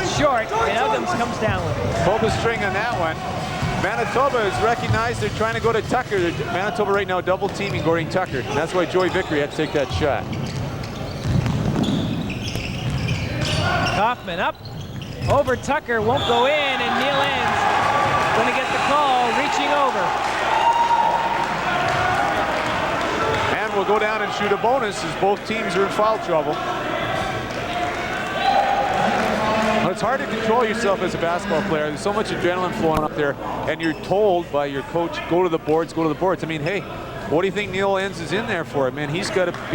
It's short, and Uggams comes down with it. Pull the string on that one. Manitoba has recognized they're trying to go to Tucker. Manitoba right now double teaming Gordon Tucker. And that's why Joey Vickery had to take that shot. Kaufman up over Tucker, won't go in, and Neil Enns going to get the call, reaching over. And we'll go down and shoot a bonus as both teams are in foul trouble. Well, it's hard to control yourself as a basketball player. There's so much adrenaline flowing up there, and you're told by your coach, go to the boards, go to the boards. I mean, hey, what do you think Neil Enns is in there for? Man, he's got to be